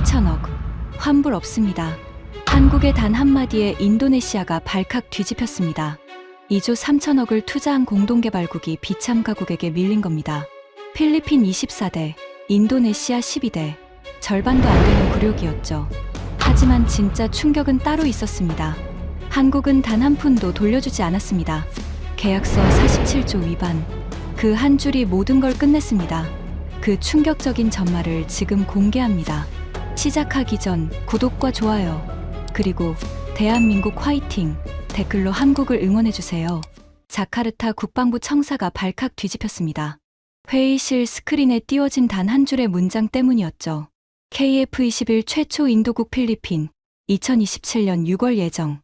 8천억. 환불 없습니다. 한국의 단 한마디에 인도네시아가 발칵 뒤집혔습니다. 2조 3천억을 투자한 공동개발국이 비참 가국에게 밀린 겁니다. 필리핀 24대, 인도네시아 12대, 절반도 안 되는 굴욕이었죠. 하지만 진짜 충격은 따로 있었습니다. 한국은 단 한 푼도 돌려주지 않았습니다. 계약서 47조 위반, 그 한 줄이 모든 걸 끝냈습니다. 그 충격적인 전말을 지금 공개합니다. 시작하기 전 구독과 좋아요, 그리고 대한민국 화이팅 댓글로 한국을 응원해주세요. 자카르타 국방부 청사가 발칵 뒤집혔습니다. 회의실 스크린에 띄워진 단 한 줄의 문장 때문이었죠. KF-21 최초 인도국 필리핀 2027년 6월 예정.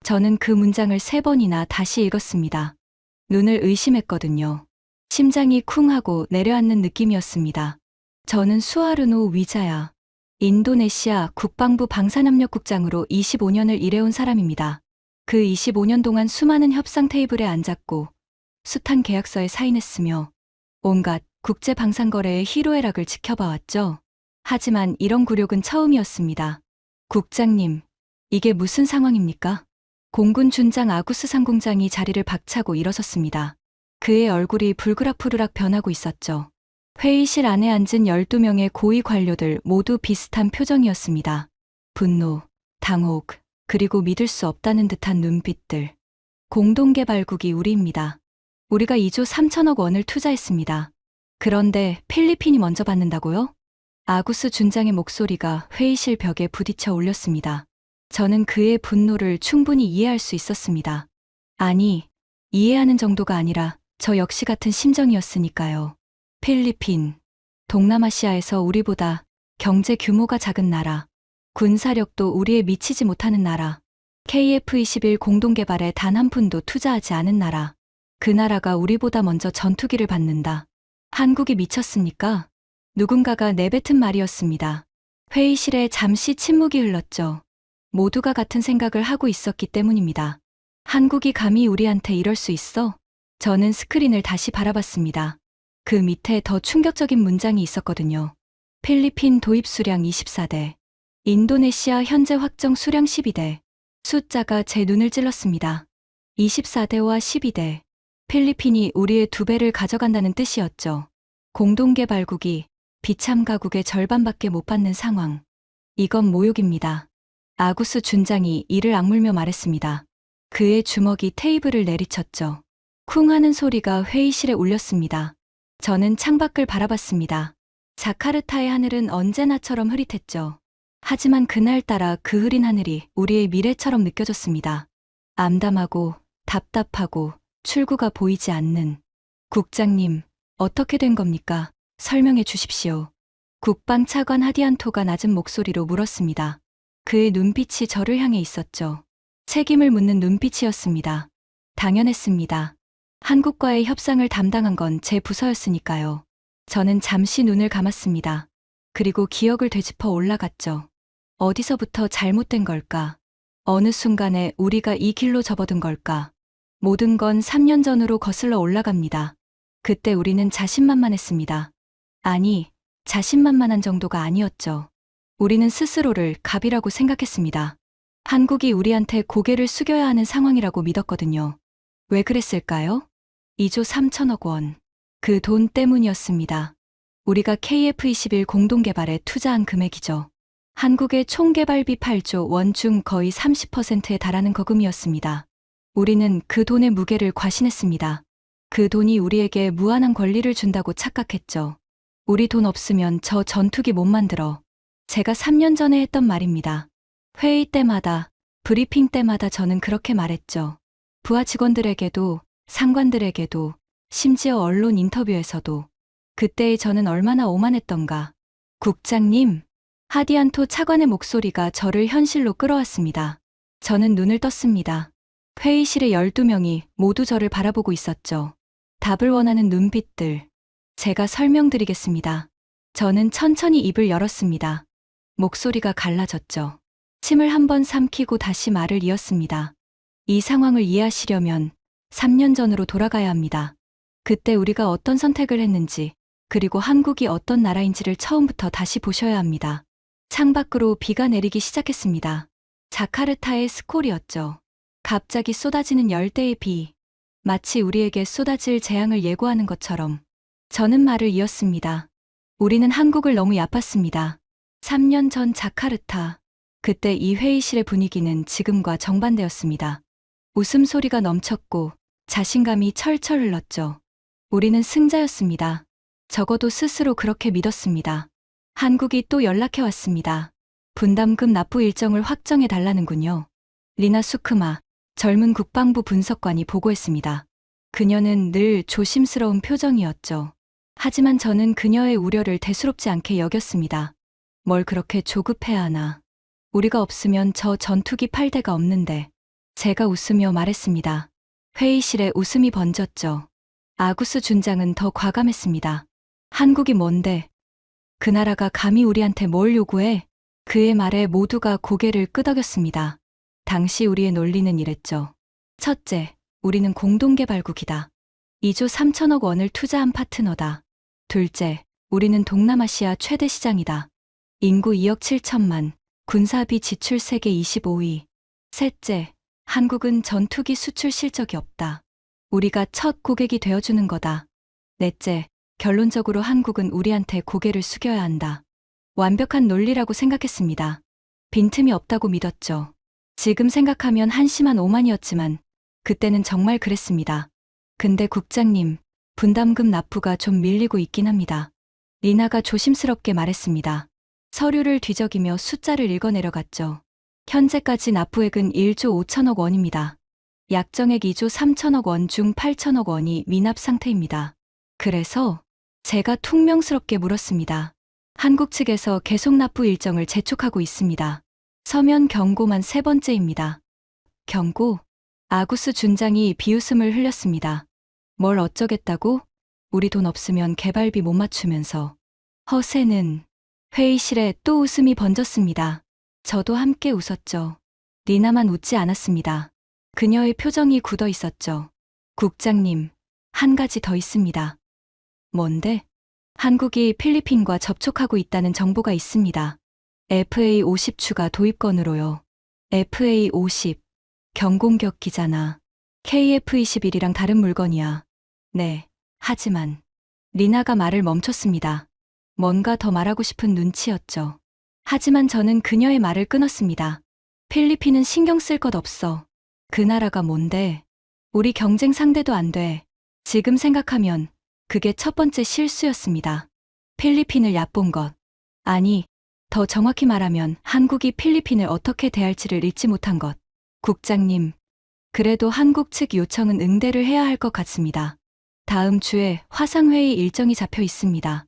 저는 그 문장을 3번이나 다시 읽었습니다. 눈을 의심했거든요. 심장이 쿵 하고 내려앉는 느낌이었습니다. 저는 수하르노 위자야. 인도네시아 국방부 방산협력국장으로 25년을 일해온 사람입니다. 그 25년 동안 수많은 협상 테이블에 앉았고 숱한 계약서에 사인했으며 온갖 국제 방산거래의 희로애락을 지켜봐왔죠. 하지만 이런 굴욕은 처음이었습니다. 국장님, 이게 무슨 상황입니까? 공군 준장 아구스 상공장이 자리를 박차고 일어섰습니다. 그의 얼굴이 불그락푸르락 변하고 있었죠. 회의실 안에 앉은 12명의 고위 관료들 모두 비슷한 표정이었습니다. 분노, 당혹, 그리고 믿을 수 없다는 듯한 눈빛들. 공동개발국이 우리입니다. 우리가 2조 3천억 원을 투자했습니다. 그런데 필리핀이 먼저 받는다고요? 아구스 준장의 목소리가 회의실 벽에 부딪혀 울렸습니다. 저는 그의 분노를 충분히 이해할 수 있었습니다. 아니, 이해하는 정도가 아니라 저 역시 같은 심정이었으니까요. 필리핀, 동남아시아에서 우리보다 경제 규모가 작은 나라, 군사력도 우리에 미치지 못하는 나라, KF-21 공동개발에 단 한 푼도 투자하지 않은 나라, 그 나라가 우리보다 먼저 전투기를 받는다. 한국이 미쳤습니까? 누군가가 내뱉은 말이었습니다. 회의실에 잠시 침묵이 흘렀죠. 모두가 같은 생각을 하고 있었기 때문입니다. 한국이 감히 우리한테 이럴 수 있어? 저는 스크린을 다시 바라봤습니다. 그 밑에 더 충격적인 문장이 있었거든요. 필리핀 도입 수량 24대, 인도네시아 현재 확정 수량 12대. 숫자가 제 눈을 찔렀습니다. 24대와 12대. 필리핀이 우리의 2배를 가져간다는 뜻이었죠. 공동개발국이 비참가국의 절반밖에 못 받는 상황. 이건 모욕입니다. 아구스 준장이 이를 악물며 말했습니다. 그의 주먹이 테이블을 내리쳤죠. 쿵 하는 소리가 회의실에 울렸습니다. 저는 창밖을 바라봤습니다. 자카르타의 하늘은 언제나처럼 흐릿했죠. 하지만 그날따라 그 흐린 하늘이 우리의 미래처럼 느껴졌습니다. 암담하고 답답하고 출구가 보이지 않는. 국장님, 어떻게 된 겁니까? 설명해 주십시오. 국방차관 하디안토가 낮은 목소리로 물었습니다. 그의 눈빛이 저를 향해 있었죠. 책임을 묻는 눈빛이었습니다. 당연했습니다. 한국과의 협상을 담당한 건 제 부서였으니까요. 저는 잠시 눈을 감았습니다. 그리고 기억을 되짚어 올라갔죠. 어디서부터 잘못된 걸까? 어느 순간에 우리가 이 길로 접어든 걸까? 모든 건 3년 전으로 거슬러 올라갑니다. 그때 우리는 자신만만했습니다. 아니, 자신만만한 정도가 아니었죠. 우리는 스스로를 갑이라고 생각했습니다. 한국이 우리한테 고개를 숙여야 하는 상황이라고 믿었거든요. 왜 그랬을까요? 2조 3천억 원. 그 돈 때문이었습니다. 우리가 KF-21 공동개발에 투자한 금액이죠. 한국의 총 개발비 8조 원 중 거의 30%에 달하는 거금이었습니다. 우리는 그 돈의 무게를 과신했습니다. 그 돈이 우리에게 무한한 권리를 준다고 착각했죠. 우리 돈 없으면 저 전투기 못 만들어. 제가 3년 전에 했던 말입니다. 회의 때마다, 브리핑 때마다 저는 그렇게 말했죠. 부하 직원들에게도, 상관들에게도, 심지어 언론 인터뷰에서도. 그때의 저는 얼마나 오만했던가. 국장님, 하디안토 차관의 목소리가 저를 현실로 끌어왔습니다. 저는 눈을 떴습니다. 회의실의 12명이 모두 저를 바라보고 있었죠. 답을 원하는 눈빛들. 제가 설명드리겠습니다. 저는 천천히 입을 열었습니다. 목소리가 갈라졌죠. 침을 한 번 삼키고 다시 말을 이었습니다. 이 상황을 이해하시려면 3년 전으로 돌아가야 합니다. 그때 우리가 어떤 선택을 했는지, 그리고 한국이 어떤 나라인지를 처음부터 다시 보셔야 합니다. 창밖으로 비가 내리기 시작했습니다. 자카르타의 스콜이었죠. 갑자기 쏟아지는 열대의 비. 마치 우리에게 쏟아질 재앙을 예고하는 것처럼. 저는 말을 이었습니다. 우리는 한국을 너무 얕봤습니다. 3년 전 자카르타. 그때 이 회의실의 분위기는 지금과 정반대였습니다. 웃음소리가 넘쳤고 자신감이 철철 흘렀죠. 우리는 승자였습니다. 적어도 스스로 그렇게 믿었습니다. 한국이 또 연락해 왔습니다. 분담금 납부 일정을 확정해 달라는군요. 리나 수크마, 젊은 국방부 분석관이 보고했습니다. 그녀는 늘 조심스러운 표정이었죠. 하지만 저는 그녀의 우려를 대수롭지 않게 여겼습니다. 뭘 그렇게 조급해야 하나. 우리가 없으면 저 전투기 8대가 없는데. 제가 웃으며 말했습니다. 회의실에 웃음이 번졌죠. 아구스 준장은 더 과감했습니다. 한국이 뭔데? 그 나라가 감히 우리한테 뭘 요구해? 그의 말에 모두가 고개를 끄덕였습니다. 당시 우리의 논리는 이랬죠. 첫째, 우리는 공동개발국이다. 2조 3천억 원을 투자한 파트너다. 둘째, 우리는 동남아시아 최대 시장이다. 인구 2억 7천만, 군사비 지출 세계 25위. 셋째, 한국은 전투기 수출 실적이 없다. 우리가 첫 고객이 되어주는 거다. 넷째, 결론적으로 한국은 우리한테 고개를 숙여야 한다. 완벽한 논리라고 생각했습니다. 빈틈이 없다고 믿었죠. 지금 생각하면 한심한 오만이었지만 그때는 정말 그랬습니다. 근데 국장님, 분담금 납부가 좀 밀리고 있긴 합니다. 리나가 조심스럽게 말했습니다. 서류를 뒤적이며 숫자를 읽어내려갔죠. 현재까지 납부액은 1조 5천억 원입니다. 약정액 2조 3천억 원 중 8천억 원이 미납 상태입니다. 그래서 제가 퉁명스럽게 물었습니다. 한국 측에서 계속 납부 일정을 재촉하고 있습니다. 서면 경고만 3번째입니다. 경고? 아구스 준장이 비웃음을 흘렸습니다. 뭘 어쩌겠다고? 우리 돈 없으면 개발비 못 맞추면서. 허세는. 회의실에 또 웃음이 번졌습니다. 저도 함께 웃었죠. 리나만 웃지 않았습니다. 그녀의 표정이 굳어 있었죠. 국장님, 한 가지 더 있습니다. 뭔데? 한국이 필리핀과 접촉하고 있다는 정보가 있습니다. FA-50 추가 도입건으로요. FA-50. 경공격기잖아. KF-21이랑 다른 물건이야. 네, 하지만. 리나가 말을 멈췄습니다. 뭔가 더 말하고 싶은 눈치였죠. 하지만 저는 그녀의 말을 끊었습니다. 필리핀은 신경 쓸 것 없어. 그 나라가 뭔데? 우리 경쟁 상대도 안 돼. 지금 생각하면 그게 첫 번째 실수였습니다. 필리핀을 얕본 것. 아니, 더 정확히 말하면 한국이 필리핀을 어떻게 대할지를 읽지 못한 것. 국장님, 그래도 한국 측 요청은 응대를 해야 할 것 같습니다. 다음 주에 화상회의 일정이 잡혀 있습니다.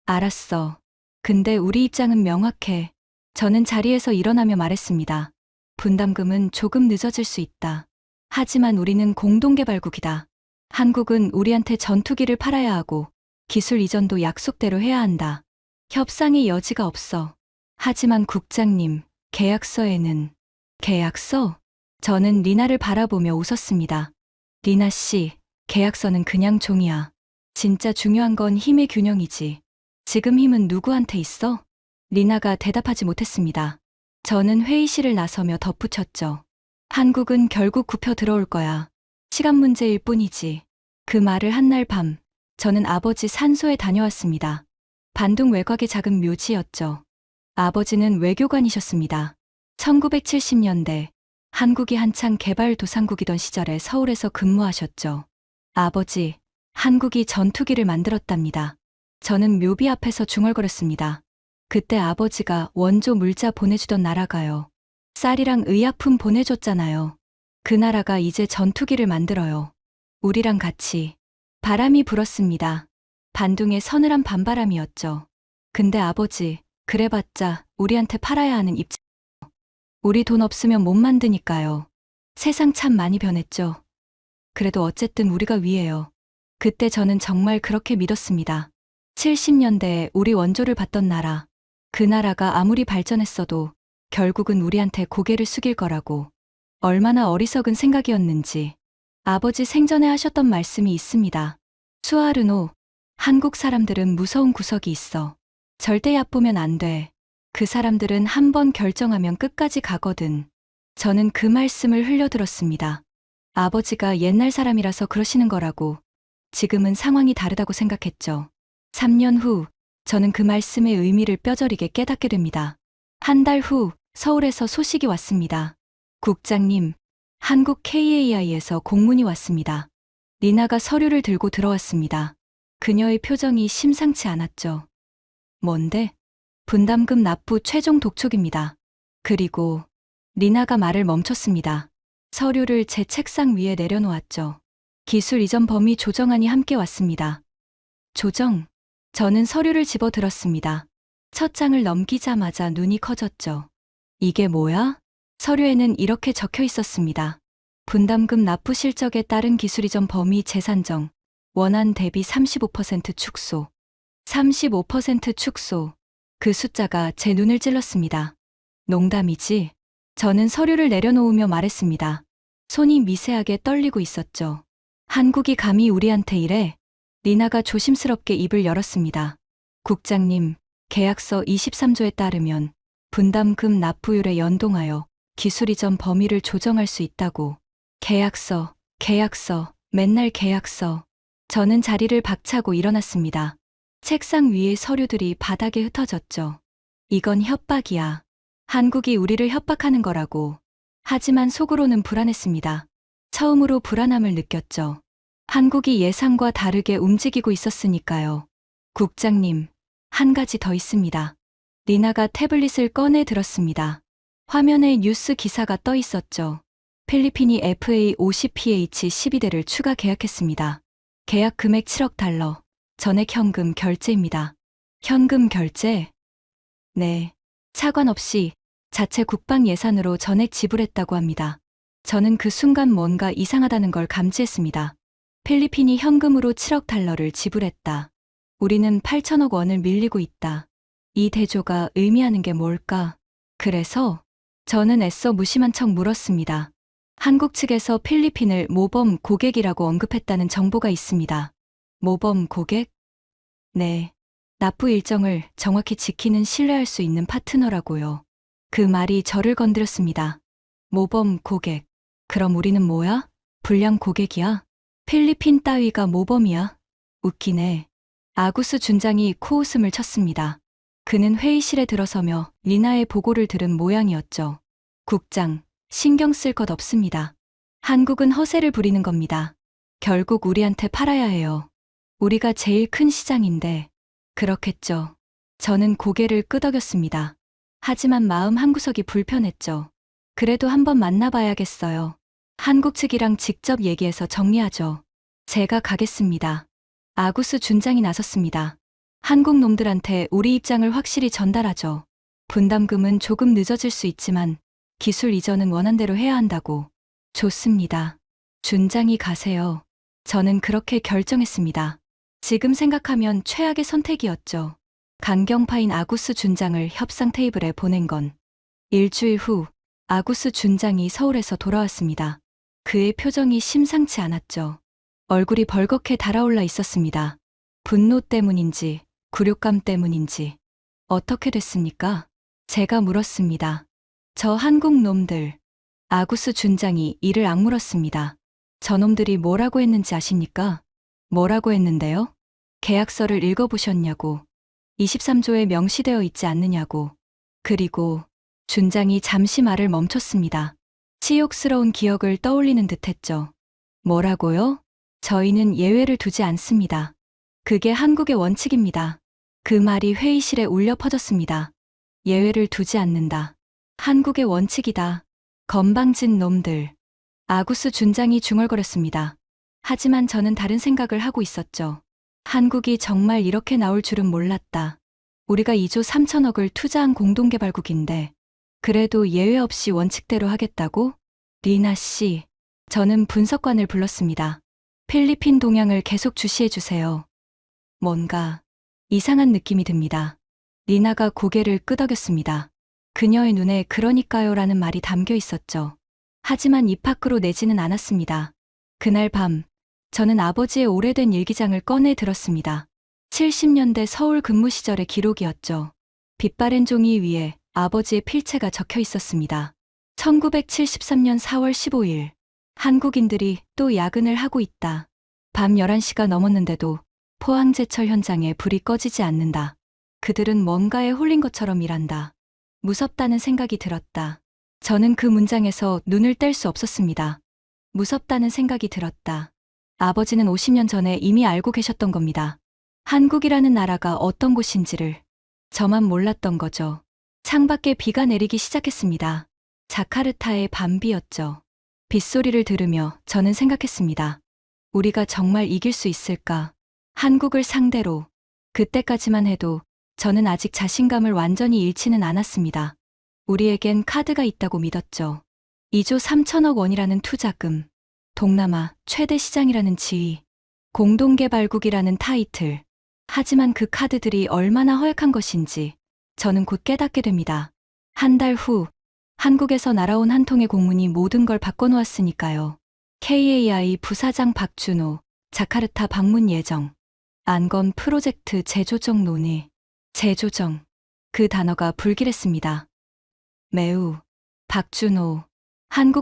알았어. 근데 우리 입장은 명확해. 저는 자리에서 일어나며 말했습니다. 분담금은 조금 늦어질 수 있다. 하지만 우리는 공동개발국이다. 한국은 우리한테 전투기를 팔아야 하고 기술 이전도 약속대로 해야 한다. 협상의 여지가 없어. 하지만 국장님, 계약서에는. 계약서? 저는 리나를 바라보며 웃었습니다. 리나 씨, 계약서는 그냥 종이야. 진짜 중요한 건 힘의 균형이지. 지금 힘은 누구한테 있어? 리나가 대답하지 못했습니다. 저는 회의실을 나서며 덧붙였죠. 한국은 결국 굽혀 들어올 거야. 시간 문제일 뿐이지. 그 말을 한 날 밤, 저는 아버지 산소에 다녀왔습니다. 반둥 외곽의 작은 묘지였죠. 아버지는 외교관이셨습니다. 1970년대, 한국이 한창 개발도상국이던 시절에 서울에서 근무하셨죠. 아버지, 한국이 전투기를 만들었답니다. 저는 묘비 앞에서 중얼거렸습니다. 그때 아버지가 원조 물자 보내주던 나라가요. 쌀이랑 의약품 보내줬잖아요. 그 나라가 이제 전투기를 만들어요. 우리랑 같이. 바람이 불었습니다. 반둥에 서늘한 밤바람이었죠. 근데 아버지, 그래봤자 우리한테 팔아야 하는 입장. 우리 돈 없으면 못 만드니까요. 세상 참 많이 변했죠. 그래도 어쨌든 우리가 위에요. 그때 저는 정말 그렇게 믿었습니다. 70년대에 우리 원조를 받던 나라. 그 나라가 아무리 발전했어도 결국은 우리한테 고개를 숙일 거라고. 얼마나 어리석은 생각이었는지. 아버지 생전에 하셨던 말씀이 있습니다. 수아르노, 한국 사람들은 무서운 구석이 있어. 절대 얕보면 안 돼. 그 사람들은 한 번 결정하면 끝까지 가거든. 저는 그 말씀을 흘려들었습니다. 아버지가 옛날 사람이라서 그러시는 거라고. 지금은 상황이 다르다고 생각했죠. 3년 후, 저는 그 말씀의 의미를 뼈저리게 깨닫게 됩니다. 한 달 후, 서울에서 소식이 왔습니다. 국장님, 한국 KAI에서 공문이 왔습니다. 리나가 서류를 들고 들어왔습니다. 그녀의 표정이 심상치 않았죠. 뭔데? 분담금 납부 최종 독촉입니다. 그리고 리나가 말을 멈췄습니다. 서류를 제 책상 위에 내려놓았죠. 기술 이전 범위 조정안이 함께 왔습니다. 조정. 저는 서류를 집어들었습니다. 첫 장을 넘기자마자 눈이 커졌죠. 이게 뭐야? 서류에는 이렇게 적혀 있었습니다. 분담금 납부 실적에 따른 기술 이전 범위 재산정, 원안 대비 35% 축소. 35% 축소. 그 숫자가 제 눈을 찔렀습니다. 농담이지? 저는 서류를 내려놓으며 말했습니다. 손이 미세하게 떨리고 있었죠. 한국이 감히 우리한테 이래? 리나가 조심스럽게 입을 열었습니다. 국장님, 계약서 23조에 따르면 분담금 납부율에 연동하여 기술 이전 범위를 조정할 수 있다고. 계약서, 맨날 계약서. 저는 자리를 박차고 일어났습니다. 책상 위의 서류들이 바닥에 흩어졌죠. 이건 협박이야. 한국이 우리를 협박하는 거라고. 하지만 속으로는 불안했습니다. 처음으로 불안함을 느꼈죠. 한국이 예상과 다르게 움직이고 있었으니까요. 국장님, 한 가지 더 있습니다. 리나가 태블릿을 꺼내 들었습니다. 화면에 뉴스 기사가 떠 있었죠. 필리핀이 FA50PH 12대를 추가 계약했습니다. 계약 금액 7억 달러. 전액 현금 결제입니다. 현금 결제? 네. 차관 없이 자체 국방 예산으로 전액 지불했다고 합니다. 저는 그 순간 뭔가 이상하다는 걸 감지했습니다. 필리핀이 현금으로 7억 달러를 지불했다. 우리는 8천억 원을 밀리고 있다. 이 대조가 의미하는 게 뭘까? 그래서 저는 애써 무심한 척 물었습니다. 한국 측에서 필리핀을 모범 고객이라고 언급했다는 정보가 있습니다. 모범 고객? 네. 납부 일정을 정확히 지키는 신뢰할 수 있는 파트너라고요. 그 말이 저를 건드렸습니다. 모범 고객. 그럼 우리는 뭐야? 불량 고객이야? 필리핀 따위가 모범이야? 웃기네. 아구스 준장이 코웃음을 쳤습니다. 그는 회의실에 들어서며 리나의 보고를 들은 모양이었죠. 국장, 신경 쓸 것 없습니다. 한국은 허세를 부리는 겁니다. 결국 우리한테 팔아야 해요. 우리가 제일 큰 시장인데. 그렇겠죠. 저는 고개를 끄덕였습니다. 하지만 마음 한구석이 불편했죠. 그래도 한번 만나봐야겠어요. 한국 측이랑 직접 얘기해서 정리하죠. 제가 가겠습니다. 아구스 준장이 나섰습니다. 한국 놈들한테 우리 입장을 확실히 전달하죠. 분담금은 조금 늦어질 수 있지만 기술 이전은 원한대로 해야 한다고. 좋습니다. 준장이 가세요. 저는 그렇게 결정했습니다. 지금 생각하면 최악의 선택이었죠. 강경파인 아구스 준장을 협상 테이블에 보낸 건. 일주일 후 아구스 준장이 서울에서 돌아왔습니다. 그의 표정이 심상치 않았죠. 얼굴이 벌겋게 달아올라 있었습니다. 분노 때문인지 굴욕감 때문인지. 어떻게 됐습니까? 제가 물었습니다. 저 한국 놈들. 아구스 준장이 이를 악물었습니다. 저놈들이 뭐라고 했는지 아십니까? 뭐라고 했는데요? 계약서를 읽어보셨냐고. 23조에 명시되어 있지 않느냐고. 그리고 준장이 잠시 말을 멈췄습니다. 치욕스러운 기억을 떠올리는 듯했죠. 뭐라고요? 저희는 예외를 두지 않습니다. 그게 한국의 원칙입니다. 그 말이 회의실에 울려 퍼졌습니다. 예외를 두지 않는다. 한국의 원칙이다. 건방진 놈들. 아구스 준장이 중얼거렸습니다. 하지만 저는 다른 생각을 하고 있었죠. 한국이 정말 이렇게 나올 줄은 몰랐다. 우리가 2조 3천억을 투자한 공동개발국인데 그래도 예외 없이 원칙대로 하겠다고? 리나 씨, 저는 분석관을 불렀습니다. 필리핀 동향을 계속 주시해 주세요. 뭔가 이상한 느낌이 듭니다. 리나가 고개를 끄덕였습니다. 그녀의 눈에 그러니까요라는 말이 담겨 있었죠. 하지만 입 밖으로 내지는 않았습니다. 그날 밤, 저는 아버지의 오래된 일기장을 꺼내 들었습니다. 70년대 서울 근무 시절의 기록이었죠. 빛바랜 종이 위에 아버지의 필체가 적혀 있었습니다. 1973년 4월 15일. 한국인들이 또 야근을 하고 있다. 밤 11시가 넘었는데도 포항제철 현장에 불이 꺼지지 않는다. 그들은 뭔가에 홀린 것처럼 일한다. 무섭다는 생각이 들었다. 저는 그 문장에서 눈을 뗄 수 없었습니다. 무섭다는 생각이 들었다. 아버지는 50년 전에 이미 알고 계셨던 겁니다. 한국이라는 나라가 어떤 곳인지를. 저만 몰랐던 거죠. 창밖에 비가 내리기 시작했습니다. 자카르타의 밤비였죠. 빗소리를 들으며 저는 생각했습니다. 우리가 정말 이길 수 있을까? 한국을 상대로. 그때까지만 해도 저는 아직 자신감을 완전히 잃지는 않았습니다. 우리에겐 카드가 있다고 믿었죠. 2조 3천억 원이라는 투자금, 동남아 최대 시장이라는 지위, 공동개발국이라는 타이틀. 하지만 그 카드들이 얼마나 허약한 것인지 저는 곧 깨닫게 됩니다. 한 달 후, 한국에서 날아온 한 통의 공문이 모든 걸 바꿔놓았으니까요. KAI 부사장 박준호, 자카르타 방문 예정. 안건 프로젝트 재조정 논의. 재조정. 그 단어가 불길했습니다. 매우. 박준호.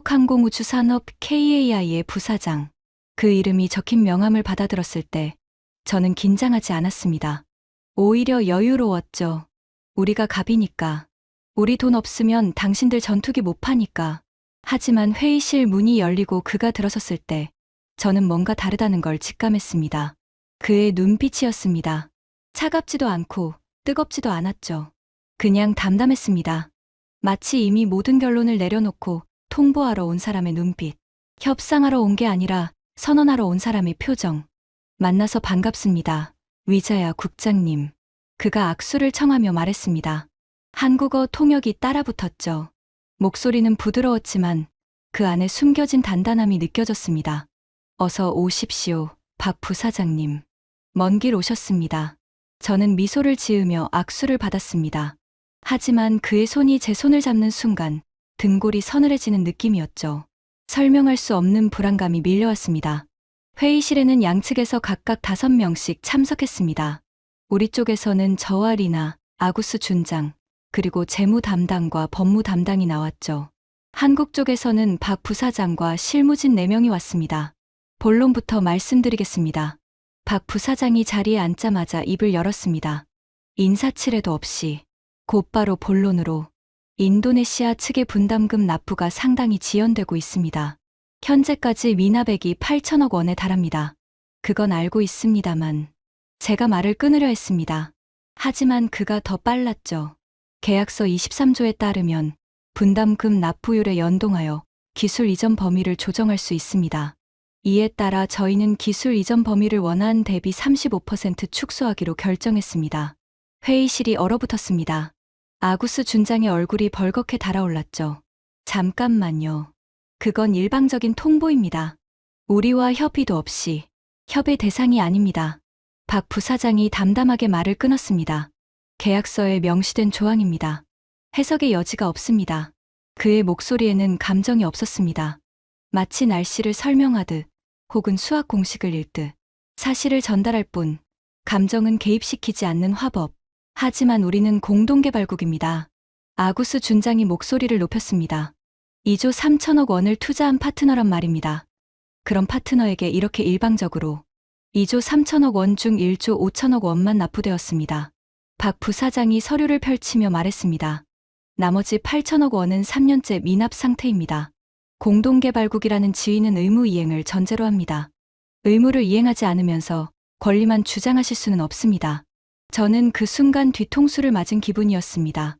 한국항공우주산업 KAI의 부사장. 그 이름이 적힌 명함을 받아들었을 때 저는 긴장하지 않았습니다. 오히려 여유로웠죠. 우리가 갑이니까. 우리 돈 없으면 당신들 전투기 못 파니까. 하지만 회의실 문이 열리고 그가 들어섰을 때 저는 뭔가 다르다는 걸 직감했습니다. 그의 눈빛이었습니다. 차갑지도 않고 뜨겁지도 않았죠. 그냥 담담했습니다. 마치 이미 모든 결론을 내려놓고 통보하러 온 사람의 눈빛. 협상하러 온 게 아니라 선언하러 온 사람의 표정. 만나서 반갑습니다. 위자야 국장님. 그가 악수를 청하며 말했습니다. 한국어 통역이 따라붙었죠. 목소리는 부드러웠지만 그 안에 숨겨진 단단함이 느껴졌습니다. 어서 오십시오, 박 부사장님. 먼 길 오셨습니다. 저는 미소를 지으며 악수를 받았습니다. 하지만 그의 손이 제 손을 잡는 순간 등골이 서늘해지는 느낌이었죠. 설명할 수 없는 불안감이 밀려왔습니다. 회의실에는 양측에서 각각 5명씩 참석했습니다. 우리 쪽에서는 저와 리나, 아구스 준장, 그리고 재무 담당과 법무 담당이 나왔죠. 한국 쪽에서는 박 부사장과 실무진 4명이 왔습니다. 본론부터 말씀드리겠습니다. 박 부사장이 자리에 앉자마자 입을 열었습니다. 인사치레도 없이 곧바로 본론으로. 인도네시아 측의 분담금 납부가 상당히 지연되고 있습니다. 현재까지 미납액이 8천억 원에 달합니다. 그건 알고 있습니다만 제가 말을 끊으려 했습니다. 하지만 그가 더 빨랐죠. 계약서 23조에 따르면 분담금 납부율에 연동하여 기술 이전 범위를 조정할 수 있습니다. 이에 따라 저희는 기술 이전 범위를 원안 대비 35% 축소하기로 결정했습니다. 회의실이 얼어붙었습니다. 아구스 준장의 얼굴이 벌겋게 달아올랐죠. 잠깐만요. 그건 일방적인 통보입니다. 우리와 협의도 없이. 협의 대상이 아닙니다. 박 부사장이 담담하게 말을 끊었습니다. 계약서에 명시된 조항입니다. 해석의 여지가 없습니다. 그의 목소리에는 감정이 없었습니다. 마치 날씨를 설명하듯 혹은 수학 공식을 읽듯 사실을 전달할 뿐 감정은 개입시키지 않는 화법. 하지만 우리는 공동개발국입니다. 아구스 준장이 목소리를 높였습니다. 2조 3천억 원을 투자한 파트너란 말입니다. 그런 파트너에게 이렇게 일방적으로 2조 3천억 원 중 1조 5천억 원만 납부되었습니다. 박 부사장이 서류를 펼치며 말했습니다. 나머지 8천억 원은 3년째 미납 상태입니다. 공동개발국이라는 지위는 의무 이행을 전제로 합니다. 의무를 이행하지 않으면서 권리만 주장하실 수는 없습니다. 저는 그 순간 뒤통수를 맞은 기분이었습니다.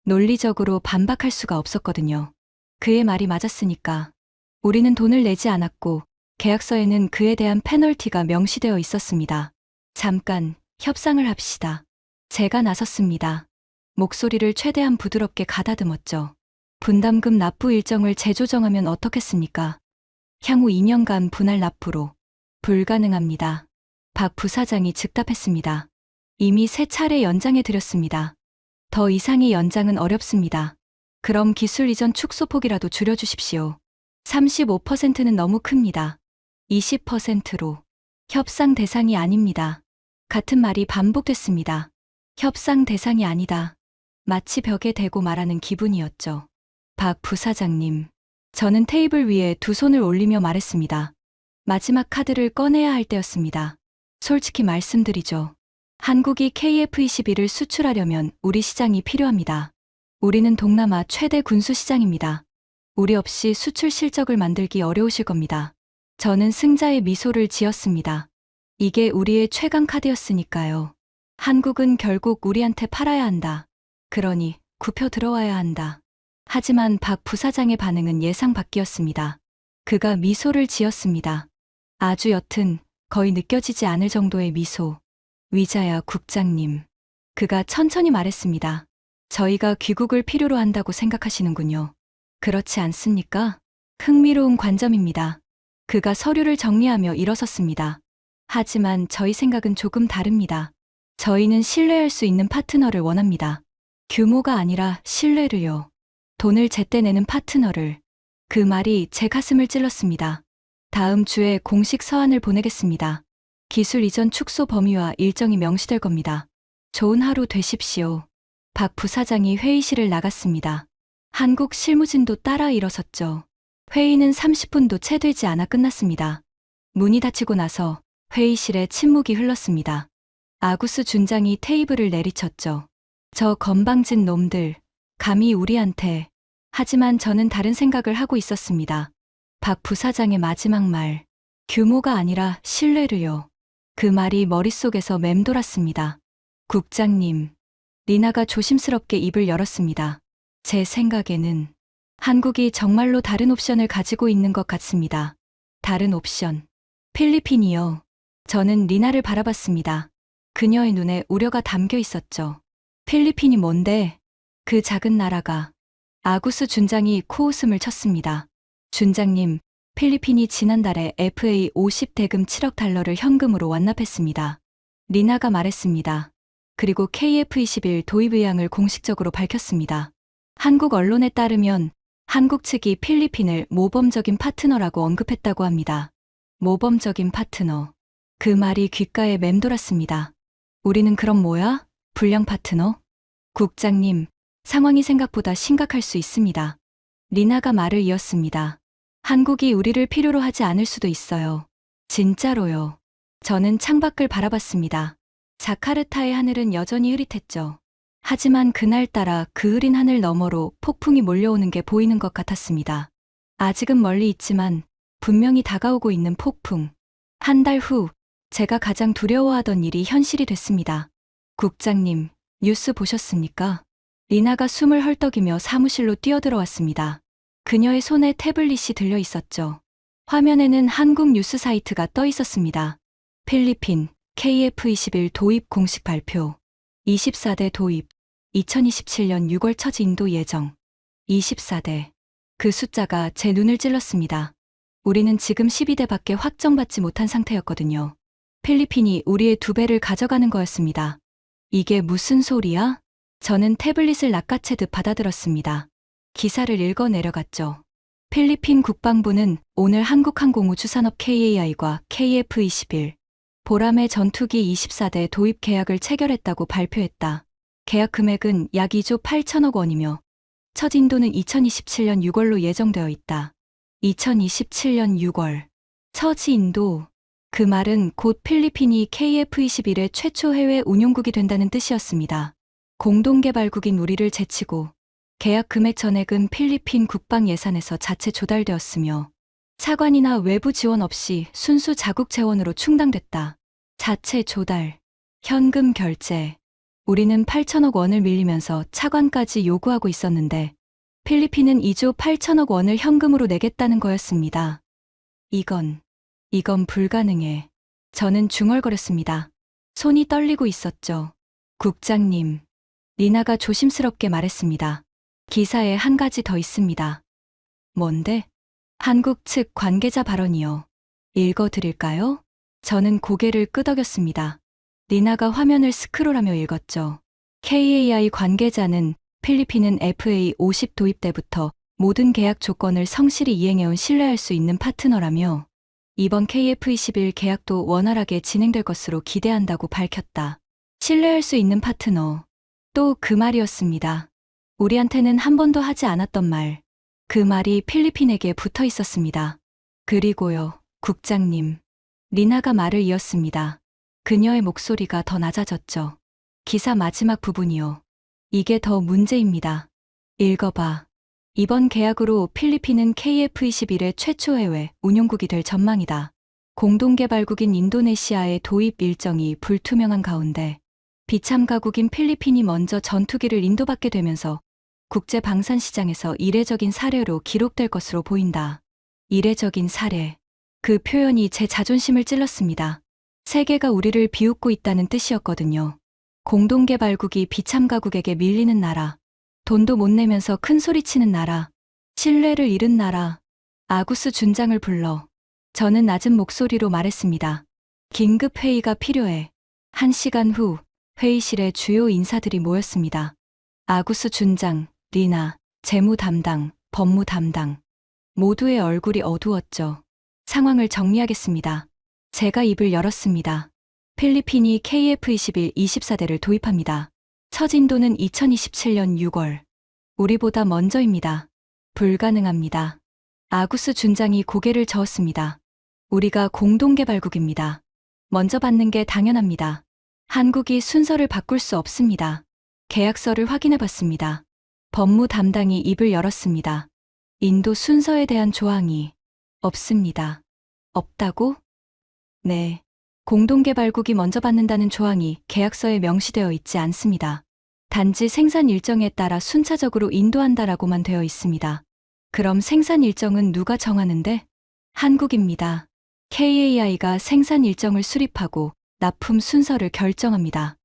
논리적으로 반박할 수가 없었거든요. 그의 말이 맞았으니까. 우리는 돈을 내지 않았고 계약서에는 그에 대한 페널티가 명시되어 있었습니다. 잠깐 협상을 합시다. 제가 나섰습니다. 목소리를 최대한 부드럽게 가다듬었죠. 분담금 납부 일정을 재조정하면 어떻겠습니까? 향후 2년간 분할 납부로. 불가능합니다. 박 부사장이 즉답했습니다. 이미 3차례 연장해 드렸습니다. 더 이상의 연장은 어렵습니다. 그럼 기술 이전 축소폭이라도 줄여주십시오. 35%는 너무 큽니다. 20%로. 협상 대상이 아닙니다. 같은 말이 반복됐습니다. 협상 대상이 아니다. 마치 벽에 대고 말하는 기분이었죠. 박 부사장님. 저는 테이블 위에 두 손을 올리며 말했습니다. 마지막 카드를 꺼내야 할 때였습니다. 솔직히 말씀드리죠. 한국이 KF-21을 수출하려면 우리 시장이 필요합니다. 우리는 동남아 최대 군수 시장입니다. 우리 없이 수출 실적을 만들기 어려우실 겁니다. 저는 승자의 미소를 지었습니다. 이게 우리의 최강 카드였으니까요. 한국은 결국 우리한테 팔아야 한다. 그러니 굽혀 들어와야 한다. 하지만 박 부사장의 반응은 예상 밖이었습니다. 그가 미소를 지었습니다. 아주 옅은, 거의 느껴지지 않을 정도의 미소. 위자야 국장님. 그가 천천히 말했습니다. 저희가 귀국을 필요로 한다고 생각하시는군요. 그렇지 않습니까? 흥미로운 관점입니다. 그가 서류를 정리하며 일어섰습니다. 하지만 저희 생각은 조금 다릅니다. 저희는 신뢰할 수 있는 파트너를 원합니다. 규모가 아니라 신뢰를요. 돈을 제때 내는 파트너를. 그 말이 제 가슴을 찔렀습니다. 다음 주에 공식 서한을 보내겠습니다. 기술 이전 축소 범위와 일정이 명시될 겁니다. 좋은 하루 되십시오. 박 부사장이 회의실을 나갔습니다. 한국 실무진도 따라 일어섰죠. 회의는 30분도 채 되지 않아 끝났습니다. 문이 닫히고 나서 회의실에 침묵이 흘렀습니다. 아구스 준장이 테이블을 내리쳤죠. 저 건방진 놈들, 감히 우리한테. 하지만 저는 다른 생각을 하고 있었습니다. 박 부사장의 마지막 말, 규모가 아니라 신뢰를요. 그 말이 머릿속에서 맴돌았습니다. 국장님, 리나가 조심스럽게 입을 열었습니다. 제 생각에는 한국이 정말로 다른 옵션을 가지고 있는 것 같습니다. 다른 옵션. 필리핀이요. 저는 리나를 바라봤습니다. 그녀의 눈에 우려가 담겨 있었죠. 필리핀이 뭔데? 그 작은 나라가. 아구스 준장이 코웃음을 쳤습니다. 준장님, 필리핀이 지난달에 FA 50 대금 7억 달러를 현금으로 완납했습니다. 리나가 말했습니다. 그리고 KF-21 도입 의향을 공식적으로 밝혔습니다. 한국 언론에 따르면 한국 측이 필리핀을 모범적인 파트너라고 언급했다고 합니다. 모범적인 파트너. 그 말이 귓가에 맴돌았습니다. 우리는 그럼 뭐야? 불량 파트너? 국장님, 상황이 생각보다 심각할 수 있습니다. 리나가 말을 이었습니다. 한국이 우리를 필요로 하지 않을 수도 있어요. 진짜로요. 저는 창밖을 바라봤습니다. 자카르타의 하늘은 여전히 흐릿했죠. 하지만 그날따라 그 흐린 하늘 너머로 폭풍이 몰려오는 게 보이는 것 같았습니다. 아직은 멀리 있지만 분명히 다가오고 있는 폭풍. 한 달 후, 제가 가장 두려워하던 일이 현실이 됐습니다. 국장님, 뉴스 보셨습니까? 리나가 숨을 헐떡이며 사무실로 뛰어들어왔습니다. 그녀의 손에 태블릿이 들려 있었죠. 화면에는 한국 뉴스 사이트가 떠 있었습니다. 필리핀, KF-21 도입 공식 발표. 24대 도입. 2027년 6월 첫 인도 예정. 24대. 그 숫자가 제 눈을 찔렀습니다. 우리는 지금 12대밖에 확정받지 못한 상태였거든요. 필리핀이 우리의 2배를 가져가는 거였습니다. 이게 무슨 소리야? 저는 태블릿을 낚아채듯 받아들었습니다. 기사를 읽어 내려갔죠. 필리핀 국방부는 오늘 한국항공우주산업 KAI과 KF-21, 보람의 전투기 24대 도입 계약을 체결했다고 발표했다. 계약 금액은 약 2조 8천억 원이며 첫 인도는 2027년 6월로 예정되어 있다. 2027년 6월. 첫 인도. 그 말은 곧 필리핀이 KF-21의 최초 해외 운용국이 된다는 뜻이었습니다. 공동개발국인 우리를 제치고 계약 금액 전액은 필리핀 국방 예산에서 자체 조달되었으며 차관이나 외부 지원 없이 순수 자국 재원으로 충당됐다. 자체 조달. 현금 결제. 우리는 8천억 원을 밀리면서 차관까지 요구하고 있었는데 필리핀은 2조 8천억 원을 현금으로 내겠다는 거였습니다. 이건 불가능해. 저는 중얼거렸습니다. 손이 떨리고 있었죠. 국장님. 리나가 조심스럽게 말했습니다. 기사에 한 가지 더 있습니다. 뭔데? 한국 측 관계자 발언이요. 읽어드릴까요? 저는 고개를 끄덕였습니다. 리나가 화면을 스크롤하며 읽었죠. KAI 관계자는 필리핀은 FA 50 도입 때부터 모든 계약 조건을 성실히 이행해온 신뢰할 수 있는 파트너라며 이번 KF-21 계약도 원활하게 진행될 것으로 기대한다고 밝혔다. 신뢰할 수 있는 파트너. 또 그 말이었습니다. 우리한테는 한 번도 하지 않았던 말. 그 말이 필리핀에게 붙어 있었습니다. 그리고요, 국장님. 리나가 말을 이었습니다. 그녀의 목소리가 더 낮아졌죠. 기사 마지막 부분이요. 이게 더 문제입니다. 읽어봐. 이번 계약으로 필리핀은 KF-21의 최초 해외 운용국이 될 전망이다. 공동개발국인 인도네시아의 도입 일정이 불투명한 가운데 비참가국인 필리핀이 먼저 전투기를 인도받게 되면서 국제 방산 시장에서 이례적인 사례로 기록될 것으로 보인다. 이례적인 사례. 그 표현이 제 자존심을 찔렀습니다. 세계가 우리를 비웃고 있다는 뜻이었거든요. 공동개발국이 비참가국에게 밀리는 나라, 돈도 못 내면서 큰 소리치는 나라, 신뢰를 잃은 나라. 아구스 준장을 불러 저는 낮은 목소리로 말했습니다. 긴급 회의가 필요해. 1시간 후 회의실에 주요 인사들이 모였습니다. 아구스 준장, 리나, 재무 담당, 법무 담당. 모두의 얼굴이 어두웠죠. 상황을 정리하겠습니다. 제가 입을 열었습니다. 필리핀이 KF-21 24대를 도입합니다. 첫 인도는 2027년 6월. 우리보다 먼저입니다. 불가능합니다. 아구스 준장이 고개를 저었습니다. 우리가 공동개발국입니다. 먼저 받는 게 당연합니다. 한국이 순서를 바꿀 수 없습니다. 계약서를 확인해 봤습니다. 법무 담당이 입을 열었습니다. 인도 순서에 대한 조항이 없습니다. 없다고? 네. 공동개발국이 먼저 받는다는 조항이 계약서에 명시되어 있지 않습니다. 단지 생산 일정에 따라 순차적으로 인도한다라고만 되어 있습니다. 그럼 생산 일정은 누가 정하는데? 한국입니다. KAI가 생산 일정을 수립하고 납품 순서를 결정합니다.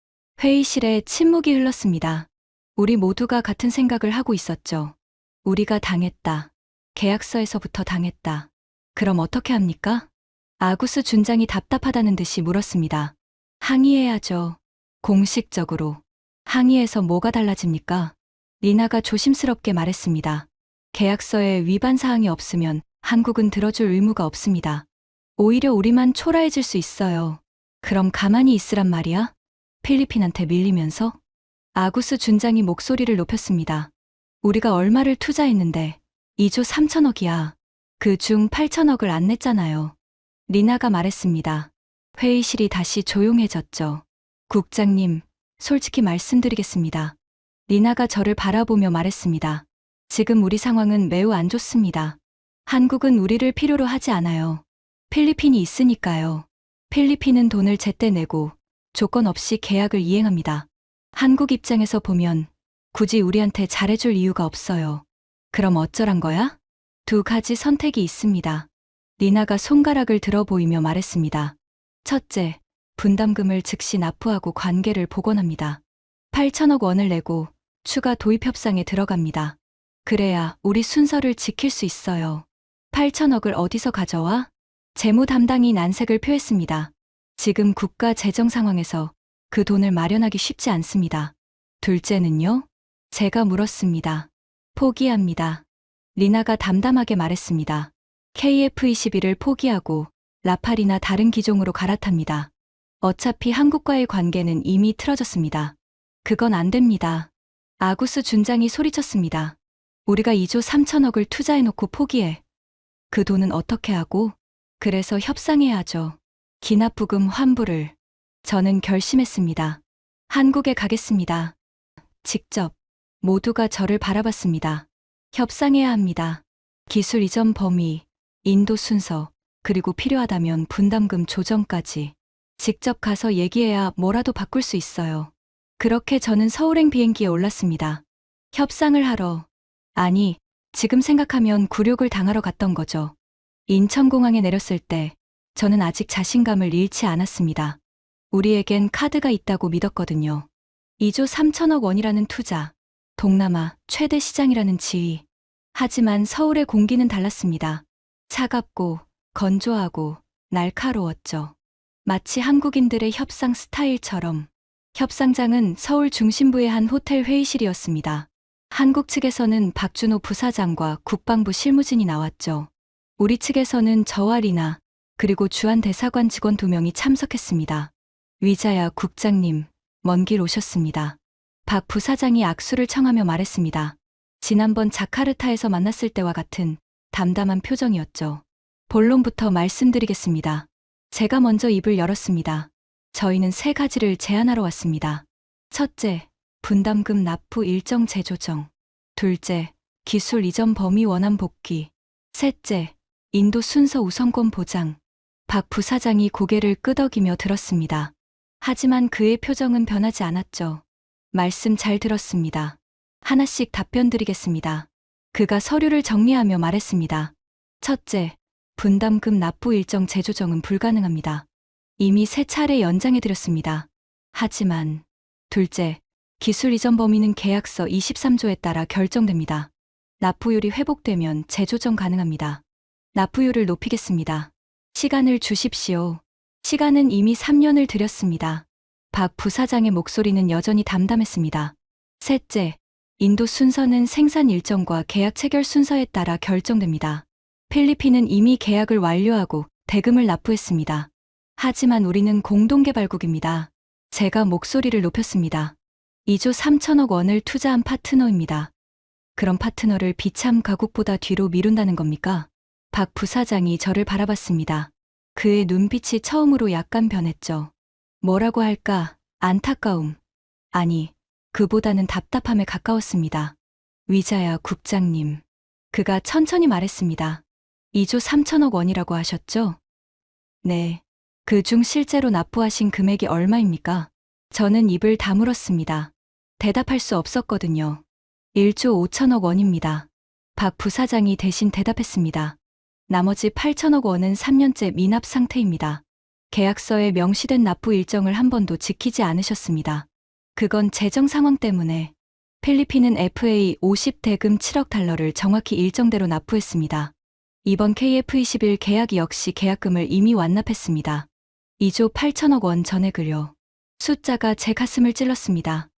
회의실에 침묵이 흘렀습니다. 우리 모두가 같은 생각을 하고 있었죠. 우리가 당했다. 계약서에서부터 당했다. 그럼 어떻게 합니까? 아구스 준장이 답답하다는 듯이 물었습니다. 항의해야죠. 공식적으로. 항의해서 뭐가 달라집니까? 리나가 조심스럽게 말했습니다. 계약서에 위반 사항이 없으면 한국은 들어줄 의무가 없습니다. 오히려 우리만 초라해질 수 있어요. 그럼 가만히 있으란 말이야? 필리핀한테 밀리면서? 아구스 준장이 목소리를 높였습니다. 우리가 얼마를 투자했는데 2조 3천억이야. 그중 8천억을 안 냈잖아요. 리나가 말했습니다. 회의실이 다시 조용해졌죠. 국장님, 솔직히 말씀드리겠습니다. 리나가 저를 바라보며 말했습니다. 지금 우리 상황은 매우 안 좋습니다. 한국은 우리를 필요로 하지 않아요. 필리핀이 있으니까요. 필리핀은 돈을 제때 내고 조건 없이 계약을 이행합니다. 한국 입장에서 보면 굳이 우리한테 잘해줄 이유가 없어요. 그럼 어쩌란 거야? 두 가지 선택이 있습니다. 리나가 손가락을 들어 보이며 말했습니다. 첫째, 분담금을 즉시 납부하고 관계를 복원합니다. 8천억 원을 내고 추가 도입 협상에 들어갑니다. 그래야 우리 순서를 지킬 수 있어요. 8천억을 어디서 가져와? 재무 담당이 난색을 표했습니다. 지금 국가 재정 상황에서 그 돈을 마련하기 쉽지 않습니다. 둘째는요? 제가 물었습니다. 포기합니다. 리나가 담담하게 말했습니다. KF-21을 포기하고 라팔이나 다른 기종으로 갈아탑니다. 어차피 한국과의 관계는 이미 틀어졌습니다. 그건 안 됩니다. 아구스 준장이 소리쳤습니다. 우리가 2조 3천억을 투자해놓고 포기해. 그 돈은 어떻게 하고? 그래서 협상해야죠. 기납부금 환불을. 저는 결심했습니다. 한국에 가겠습니다. 직접. 모두가 저를 바라봤습니다. 협상해야 합니다. 기술 이전 범위, 인도 순서, 그리고 필요하다면 분담금 조정까지. 직접 가서 얘기해야 뭐라도 바꿀 수 있어요. 그렇게 저는 서울행 비행기에 올랐습니다. 협상을 하러. 아니, 지금 생각하면 굴욕을 당하러 갔던 거죠. 인천공항에 내렸을 때 저는 아직 자신감을 잃지 않았습니다. 우리에겐 카드가 있다고 믿었거든요. 2조 3천억 원이라는 투자, 동남아 최대 시장이라는 지위. 하지만 서울의 공기는 달랐습니다. 차갑고 건조하고 날카로웠죠. 마치 한국인들의 협상 스타일처럼. 협상장은 서울 중심부의 한 호텔 회의실이었습니다. 한국 측에서는 박준호 부사장과 국방부 실무진이 나왔죠. 우리 측에서는 저와 리나, 그리고 주한 대사관 직원 2명이 참석했습니다. 위자야 국장님, 먼 길 오셨습니다. 박 부사장이 악수를 청하며 말했습니다. 지난번 자카르타에서 만났을 때와 같은 담담한 표정이었죠. 본론부터 말씀드리겠습니다. 제가 먼저 입을 열었습니다. 저희는 3가지를 제안하러 왔습니다. 첫째, 분담금 납부 일정 재조정. 둘째, 기술 이전 범위 원활 복귀. 셋째, 인도 순서 우선권 보장. 박 부사장이 고개를 끄덕이며 들었습니다. 하지만 그의 표정은 변하지 않았죠. 말씀 잘 들었습니다. 하나씩 답변 드리겠습니다. 그가 서류를 정리하며 말했습니다. 첫째, 분담금 납부 일정 재조정은 불가능합니다. 이미 3차례 연장해 드렸습니다. 하지만 둘째, 기술 이전 범위는 계약서 23조에 따라 결정됩니다. 납부율이 회복되면 재조정 가능합니다. 납부율을 높이겠습니다. 시간을 주십시오. 시간은 이미 3년을 드렸습니다. 박 부사장의 목소리는 여전히 담담했습니다. 셋째, 인도 순서는 생산 일정과 계약 체결 순서에 따라 결정됩니다. 필리핀은 이미 계약을 완료하고 대금을 납부했습니다. 하지만 우리는 공동개발국입니다. 제가 목소리를 높였습니다. 2조 3천억 원을 투자한 파트너입니다. 그런 파트너를 비참 가국보다 뒤로 미룬다는 겁니까? 박 부사장이 저를 바라봤습니다. 그의 눈빛이 처음으로 약간 변했죠. 뭐라고 할까? 안타까움. 아니, 그보다는 답답함에 가까웠습니다. 위자야 국장님. 그가 천천히 말했습니다. 2조 3천억 원이라고 하셨죠? 네. 그중 실제로 납부하신 금액이 얼마입니까? 저는 입을 다물었습니다. 대답할 수 없었거든요. 1조 5천억 원입니다. 박 부사장이 대신 대답했습니다. 나머지 8천억 원은 3년째 미납 상태입니다. 계약서에 명시된 납부 일정을 한 번도 지키지 않으셨습니다. 그건 재정 상황 때문에 필리핀은 FA 50대금 7억 달러를 정확히 일정대로 납부했습니다. 이번 KF21 계약 역시 계약금을 이미 완납했습니다. 2조 8천억 원 전액을요. 숫자가 제 가슴을 찔렀습니다.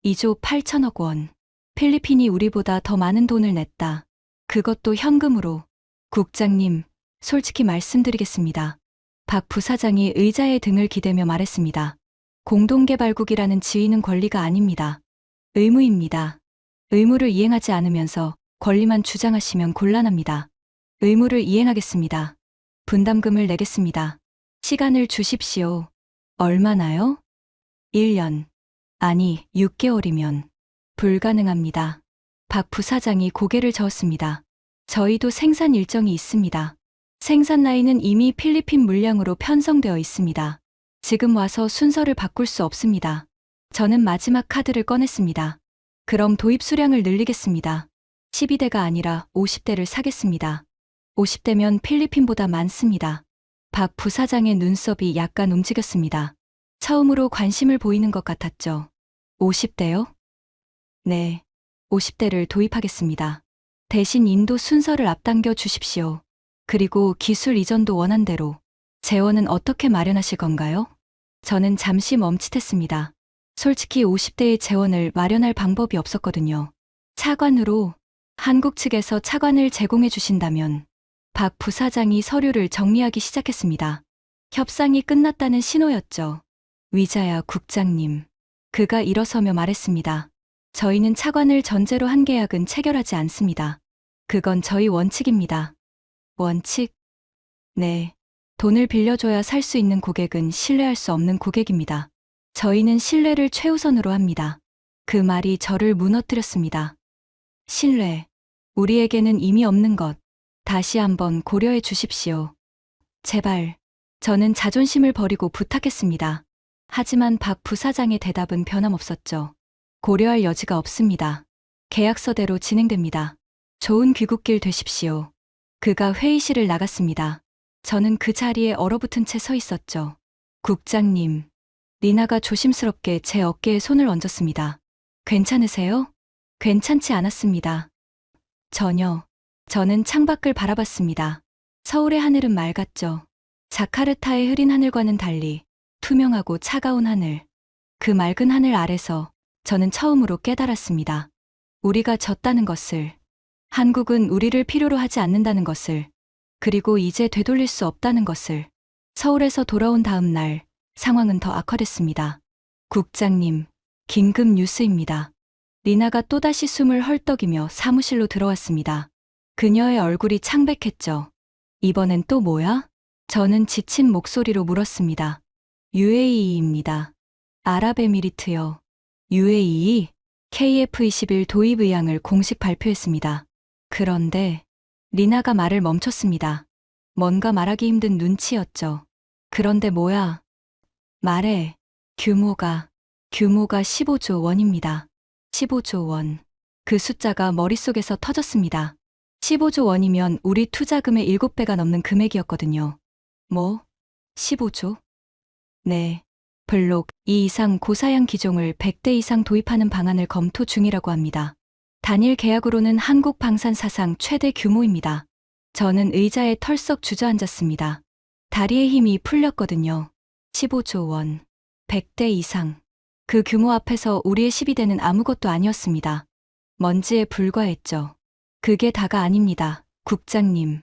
2조 8천억 원. 필리핀이 우리보다 더 많은 돈을 냈다. 그것도 현금으로. 국장님, 솔직히 말씀드리겠습니다. 박 부사장이 의자의 등을 기대며 말했습니다. 공동개발국이라는 지위는 권리가 아닙니다. 의무입니다. 의무를 이행하지 않으면서 권리만 주장하시면 곤란합니다. 의무를 이행하겠습니다. 분담금을 내겠습니다. 시간을 주십시오. 얼마나요? 1년. 아니, 6개월이면. 불가능합니다. 박 부사장이 고개를 저었습니다. 저희도 생산 일정이 있습니다. 생산 라인은 이미 필리핀 물량으로 편성되어 있습니다. 지금 와서 순서를 바꿀 수 없습니다. 저는 마지막 카드를 꺼냈습니다. 그럼 도입 수량을 늘리겠습니다. 12대가 아니라 50대를 사겠습니다. 50대면 필리핀보다 많습니다. 박 부사장의 눈썹이 약간 움직였습니다. 처음으로 관심을 보이는 것 같았죠. 50대요? 네, 50대를 도입하겠습니다. 대신 인도 순서를 앞당겨 주십시오. 그리고 기술 이전도 원한대로. 재원은 어떻게 마련하실 건가요? 저는 잠시 멈칫했습니다. 솔직히 50대의 재원을 마련할 방법이 없었거든요. 차관으로 한국 측에서 차관을 제공해 주신다면. 박 부사장이 서류를 정리하기 시작했습니다. 협상이 끝났다는 신호였죠. 위자야 국장님. 그가 일어서며 말했습니다. 저희는 차관을 전제로 한 계약은 체결하지 않습니다. 그건 저희 원칙입니다. 원칙? 네. 돈을 빌려줘야 살 수 있는 고객은 신뢰할 수 없는 고객입니다. 저희는 신뢰를 최우선으로 합니다. 그 말이 저를 무너뜨렸습니다. 신뢰. 우리에게는 이미 없는 것. 다시 한번 고려해 주십시오. 제발. 저는 자존심을 버리고 부탁했습니다. 하지만 박 부사장의 대답은 변함없었죠. 고려할 여지가 없습니다. 계약서대로 진행됩니다. 좋은 귀국길 되십시오. 그가 회의실을 나갔습니다. 저는 그 자리에 얼어붙은 채 서 있었죠. 국장님. 리나가 조심스럽게 제 어깨에 손을 얹었습니다. 괜찮으세요? 괜찮지 않았습니다. 전혀. 저는 창밖을 바라봤습니다. 서울의 하늘은 맑았죠. 자카르타의 흐린 하늘과는 달리 투명하고 차가운 하늘. 그 맑은 하늘 아래서 저는 처음으로 깨달았습니다. 우리가 졌다는 것을. 한국은 우리를 필요로 하지 않는다는 것을. 그리고 이제 되돌릴 수 없다는 것을. 서울에서 돌아온 다음 날 상황은 더 악화됐습니다. 국장님, 긴급 뉴스입니다. 리나가 또다시 숨을 헐떡이며 사무실로 들어왔습니다. 그녀의 얼굴이 창백했죠. 이번엔 또 뭐야? 저는 지친 목소리로 물었습니다. UAE입니다. 아랍에미리트요. UAE? KF-21 도입 의향을 공식 발표했습니다. 그런데 리나가 말을 멈췄습니다. 뭔가 말하기 힘든 눈치였죠. 그런데 뭐야? 말해. 규모가 15조 원입니다. 15조 원. 그 숫자가 머릿속에서 터졌습니다. 15조 원이면 우리 투자금의 7배가 넘는 금액이었거든요. 뭐? 15조? 네. 블록 2 이상 고사양 기종을 100대 이상 도입하는 방안을 검토 중이라고 합니다. 단일 계약으로는 한국 방산 사상 최대 규모입니다. 저는 의자에 털썩 주저앉았습니다. 다리에 힘이 풀렸거든요. 15조 원. 100대 이상. 그 규모 앞에서 우리의 12대는 아무것도 아니었습니다. 먼지에 불과했죠. 그게 다가 아닙니다. 국장님.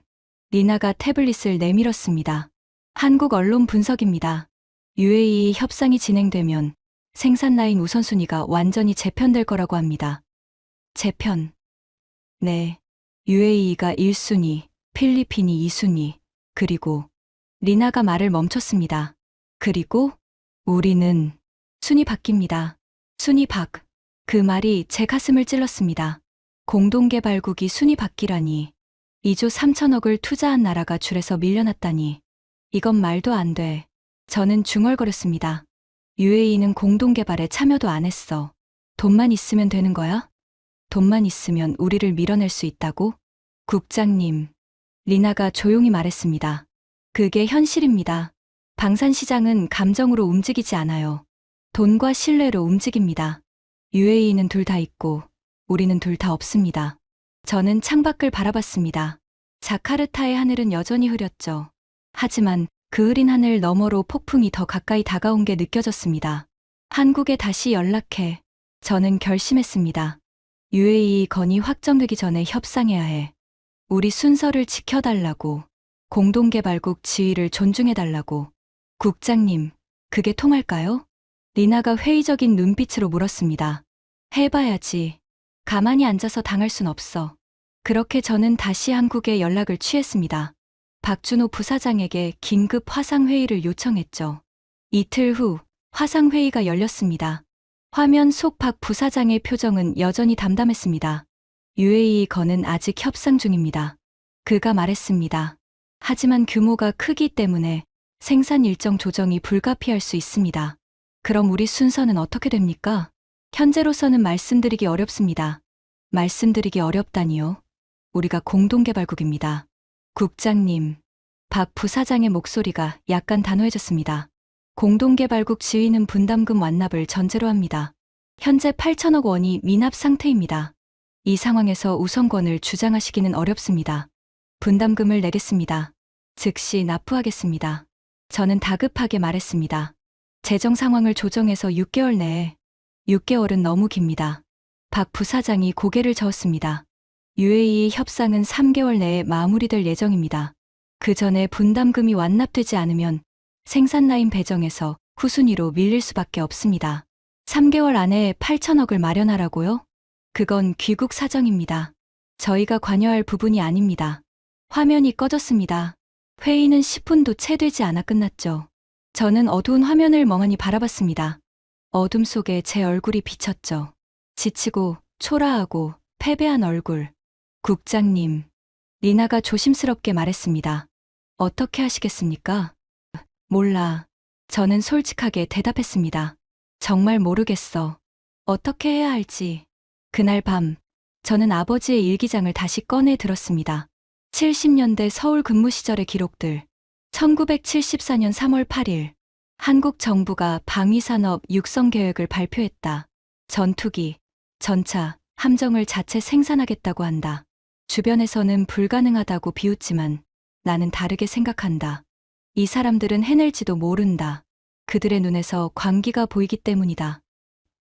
리나가 태블릿을 내밀었습니다. 한국 언론 분석입니다. UAE 협상이 진행되면 생산 라인 우선순위가 완전히 재편될 거라고 합니다. 재편. 네. UAE가 1순위, 필리핀이 2순위, 그리고 리나가 말을 멈췄습니다. 그리고 우리는 순위 바뀝니다. 순위 박. 그 말이 제 가슴을 찔렀습니다. 공동개발국이 순위 바뀌라니. 2조 3천억을 투자한 나라가 줄에서 밀려났다니. 이건 말도 안 돼. 저는 중얼거렸습니다. UAE는 공동개발에 참여도 안 했어. 돈만 있으면 되는 거야? 돈만 있으면 우리를 밀어낼 수 있다고? 국장님. 리나가 조용히 말했습니다. 그게 현실입니다. 방산시장은 감정으로 움직이지 않아요. 돈과 신뢰로 움직입니다. UAE는 둘 다 있고 우리는 둘 다 없습니다. 저는 창밖을 바라봤습니다. 자카르타의 하늘은 여전히 흐렸죠. 하지만 그 흐린 하늘 너머로 폭풍이 더 가까이 다가온 게 느껴졌습니다. 한국에 다시 연락해. 저는 결심했습니다. UAE 건이 확정되기 전에 협상해야 해. 우리 순서를 지켜달라고. 공동개발국 지위를 존중해달라고. 국장님, 그게 통할까요? 리나가 회의적인 눈빛으로 물었습니다. 해봐야지. 가만히 앉아서 당할 순 없어. 그렇게 저는 다시 한국에 연락을 취했습니다. 박준호 부사장에게 긴급 화상회의를 요청했죠. 이틀 후 화상회의가 열렸습니다. 화면 속 박 부사장의 표정은 여전히 담담했습니다. UAE 건은 아직 협상 중입니다. 그가 말했습니다. 하지만 규모가 크기 때문에 생산 일정 조정이 불가피할 수 있습니다. 그럼 우리 순서는 어떻게 됩니까? 현재로서는 말씀드리기 어렵습니다. 말씀드리기 어렵다니요? 우리가 공동개발국입니다. 국장님. 박 부사장의 목소리가 약간 단호해졌습니다. 공동개발국 지위는 분담금 완납을 전제로 합니다. 현재 8천억 원이 미납 상태입니다. 이 상황에서 우선권을 주장하시기는 어렵습니다. 분담금을 내겠습니다. 즉시 납부하겠습니다. 저는 다급하게 말했습니다. 재정 상황을 조정해서 6개월 내에. 6개월은 너무 깁니다. 박 부사장이 고개를 저었습니다. UAE 협상은 3개월 내에 마무리될 예정입니다. 그 전에 분담금이 완납되지 않으면 생산 라인 배정에서 후순위로 밀릴 수밖에 없습니다. 3개월 안에 8천억을 마련하라고요? 그건 귀국 사정입니다. 저희가 관여할 부분이 아닙니다. 화면이 꺼졌습니다. 회의는 10분도 채 되지 않아 끝났죠. 저는 어두운 화면을 멍하니 바라봤습니다. 어둠 속에 제 얼굴이 비쳤죠. 지치고 초라하고 패배한 얼굴. 국장님. 리나가 조심스럽게 말했습니다. 어떻게 하시겠습니까? 몰라. 저는 솔직하게 대답했습니다. 정말 모르겠어. 어떻게 해야 할지. 그날 밤, 저는 아버지의 일기장을 다시 꺼내 들었습니다. 70년대 서울 근무 시절의 기록들. 1974년 3월 8일. 한국 정부가 방위산업 육성 계획을 발표했다. 전투기, 전차, 함정을 자체 생산하겠다고 한다. 주변에서는 불가능하다고 비웃지만 나는 다르게 생각한다. 이 사람들은 해낼지도 모른다. 그들의 눈에서 광기가 보이기 때문이다.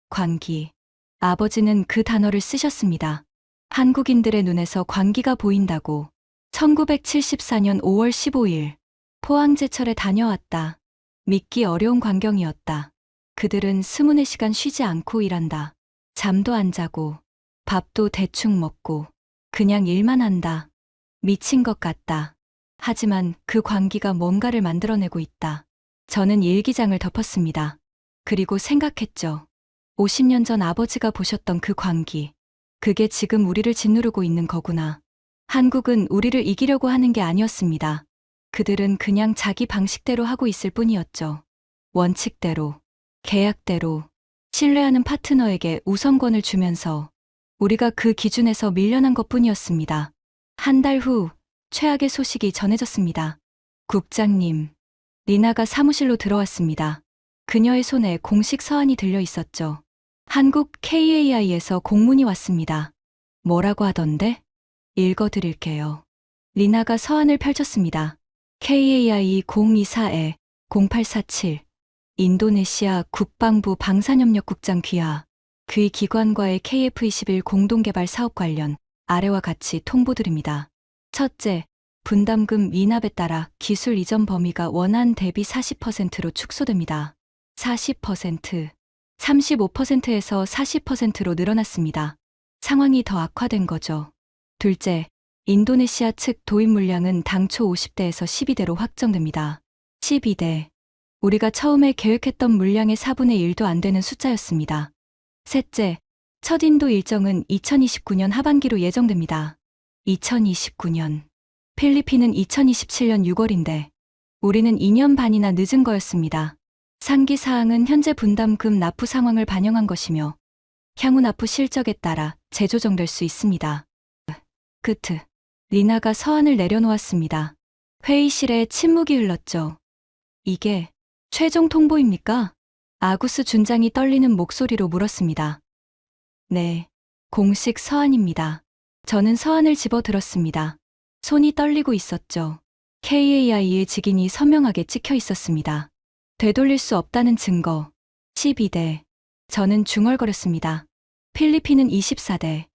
광기. 아버지는 그 단어를 쓰셨습니다. 한국인들의 눈에서 광기가 보인다고. 1974년 5월 15일. 포항제철에 다녀왔다. 믿기 어려운 광경이었다. 그들은 24시간 쉬지 않고 일한다. 잠도 안 자고, 밥도 대충 먹고, 그냥 일만 한다. 미친 것 같다. 하지만 그 광기가 뭔가를 만들어내고 있다. 저는 일기장을 덮었습니다. 그리고 생각했죠. 50년 전 아버지가 보셨던 그 광기. 그게 지금 우리를 짓누르고 있는 거구나. 한국은 우리를 이기려고 하는 게 아니었습니다. 그들은 그냥 자기 방식대로 하고 있을 뿐이었죠. 원칙대로, 계약대로, 신뢰하는 파트너에게 우선권을 주면서 우리가 그 기준에서 밀려난 것 뿐이었습니다. 한 달 후, 최악의 소식이 전해졌습니다. 국장님, 리나가 사무실로 들어왔습니다. 그녀의 손에 공식 서한이 들려 있었죠. 한국 KAI에서 공문이 왔습니다. 뭐라고 하던데? 읽어드릴게요. 리나가 서한을 펼쳤습니다. KAI 024-0847 인도네시아 국방부 방산협력국장 귀하. 그의 기관과의 KF21 공동개발 사업 관련 아래와 같이 통보드립니다. 첫째, 분담금 미납에 따라 기술 이전 범위가 원안 대비 40%로 축소됩니다. 40%, 35%에서 40%로 늘어났습니다. 상황이 더 악화된 거죠. 둘째, 인도네시아 측 도입 물량은 당초 50대에서 12대로 확정됩니다. 12대. 우리가 처음에 계획했던 물량의 4분의 1도 안 되는 숫자였습니다. 셋째, 첫 인도 일정은 2029년 하반기로 예정됩니다. 2029년. 필리핀은 2027년 6월인데 우리는 2년 반이나 늦은 거였습니다. 상기 사항은 현재 분담금 납부 상황을 반영한 것이며 향후 납부 실적에 따라 재조정될 수 있습니다. 끝. 리나가 서한을 내려놓았습니다. 회의실에 침묵이 흘렀죠. 이게 최종 통보입니까? 아구스 준장이 떨리는 목소리로 물었습니다. 네, 공식 서한입니다. 저는 서한을 집어들었습니다. 손이 떨리고 있었죠. KAI의 직인이 선명하게 찍혀 있었습니다. 되돌릴 수 없다는 증거. 12대. 저는 중얼거렸습니다. 필리핀은 24대.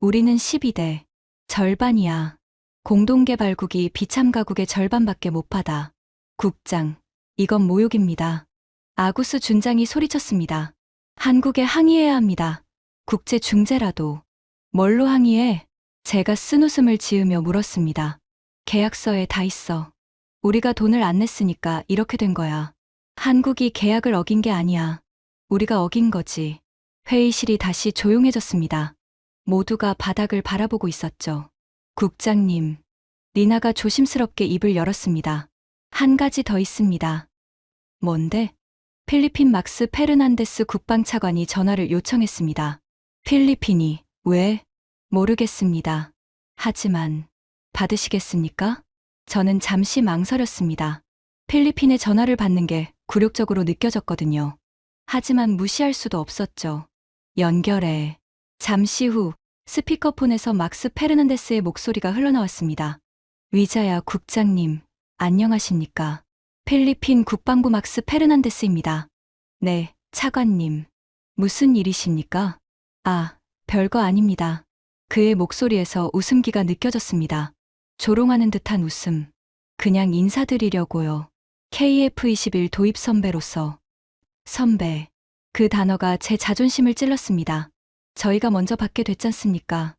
우리는 12대. 절반이야. 공동개발국이 비참가국의 절반밖에 못 받아. 국장, 이건 모욕입니다. 아구스 준장이 소리쳤습니다. 한국에 항의해야 합니다. 국제 중재라도. 뭘로 항의해? 제가 쓴웃음을 지으며 물었습니다. 계약서에 다 있어. 우리가 돈을 안 냈으니까 이렇게 된 거야. 한국이 계약을 어긴 게 아니야. 우리가 어긴 거지. 회의실이 다시 조용해졌습니다. 모두가 바닥을 바라보고 있었죠. 국장님, 리나가 조심스럽게 입을 열었습니다. 한 가지 더 있습니다. 뭔데? 필리핀 막스 페르난데스 국방차관이 전화를 요청했습니다. 필리핀이, 왜? 모르겠습니다. 하지만, 받으시겠습니까? 저는 잠시 망설였습니다. 필리핀의 전화를 받는 게 굴욕적으로 느껴졌거든요. 하지만 무시할 수도 없었죠. 연결해. 잠시 후 스피커폰에서 막스 페르난데스의 목소리가 흘러나왔습니다. 위자야 국장님, 안녕하십니까? 필리핀 국방부 막스 페르난데스입니다. 네, 차관님. 무슨 일이십니까? 아, 별거 아닙니다. 그의 목소리에서 웃음기가 느껴졌습니다. 조롱하는 듯한 웃음. 그냥 인사드리려고요. KF21 도입 선배로서. 선배. 그 단어가 제 자존심을 찔렀습니다. 저희가 먼저 받게 됐잖습니까?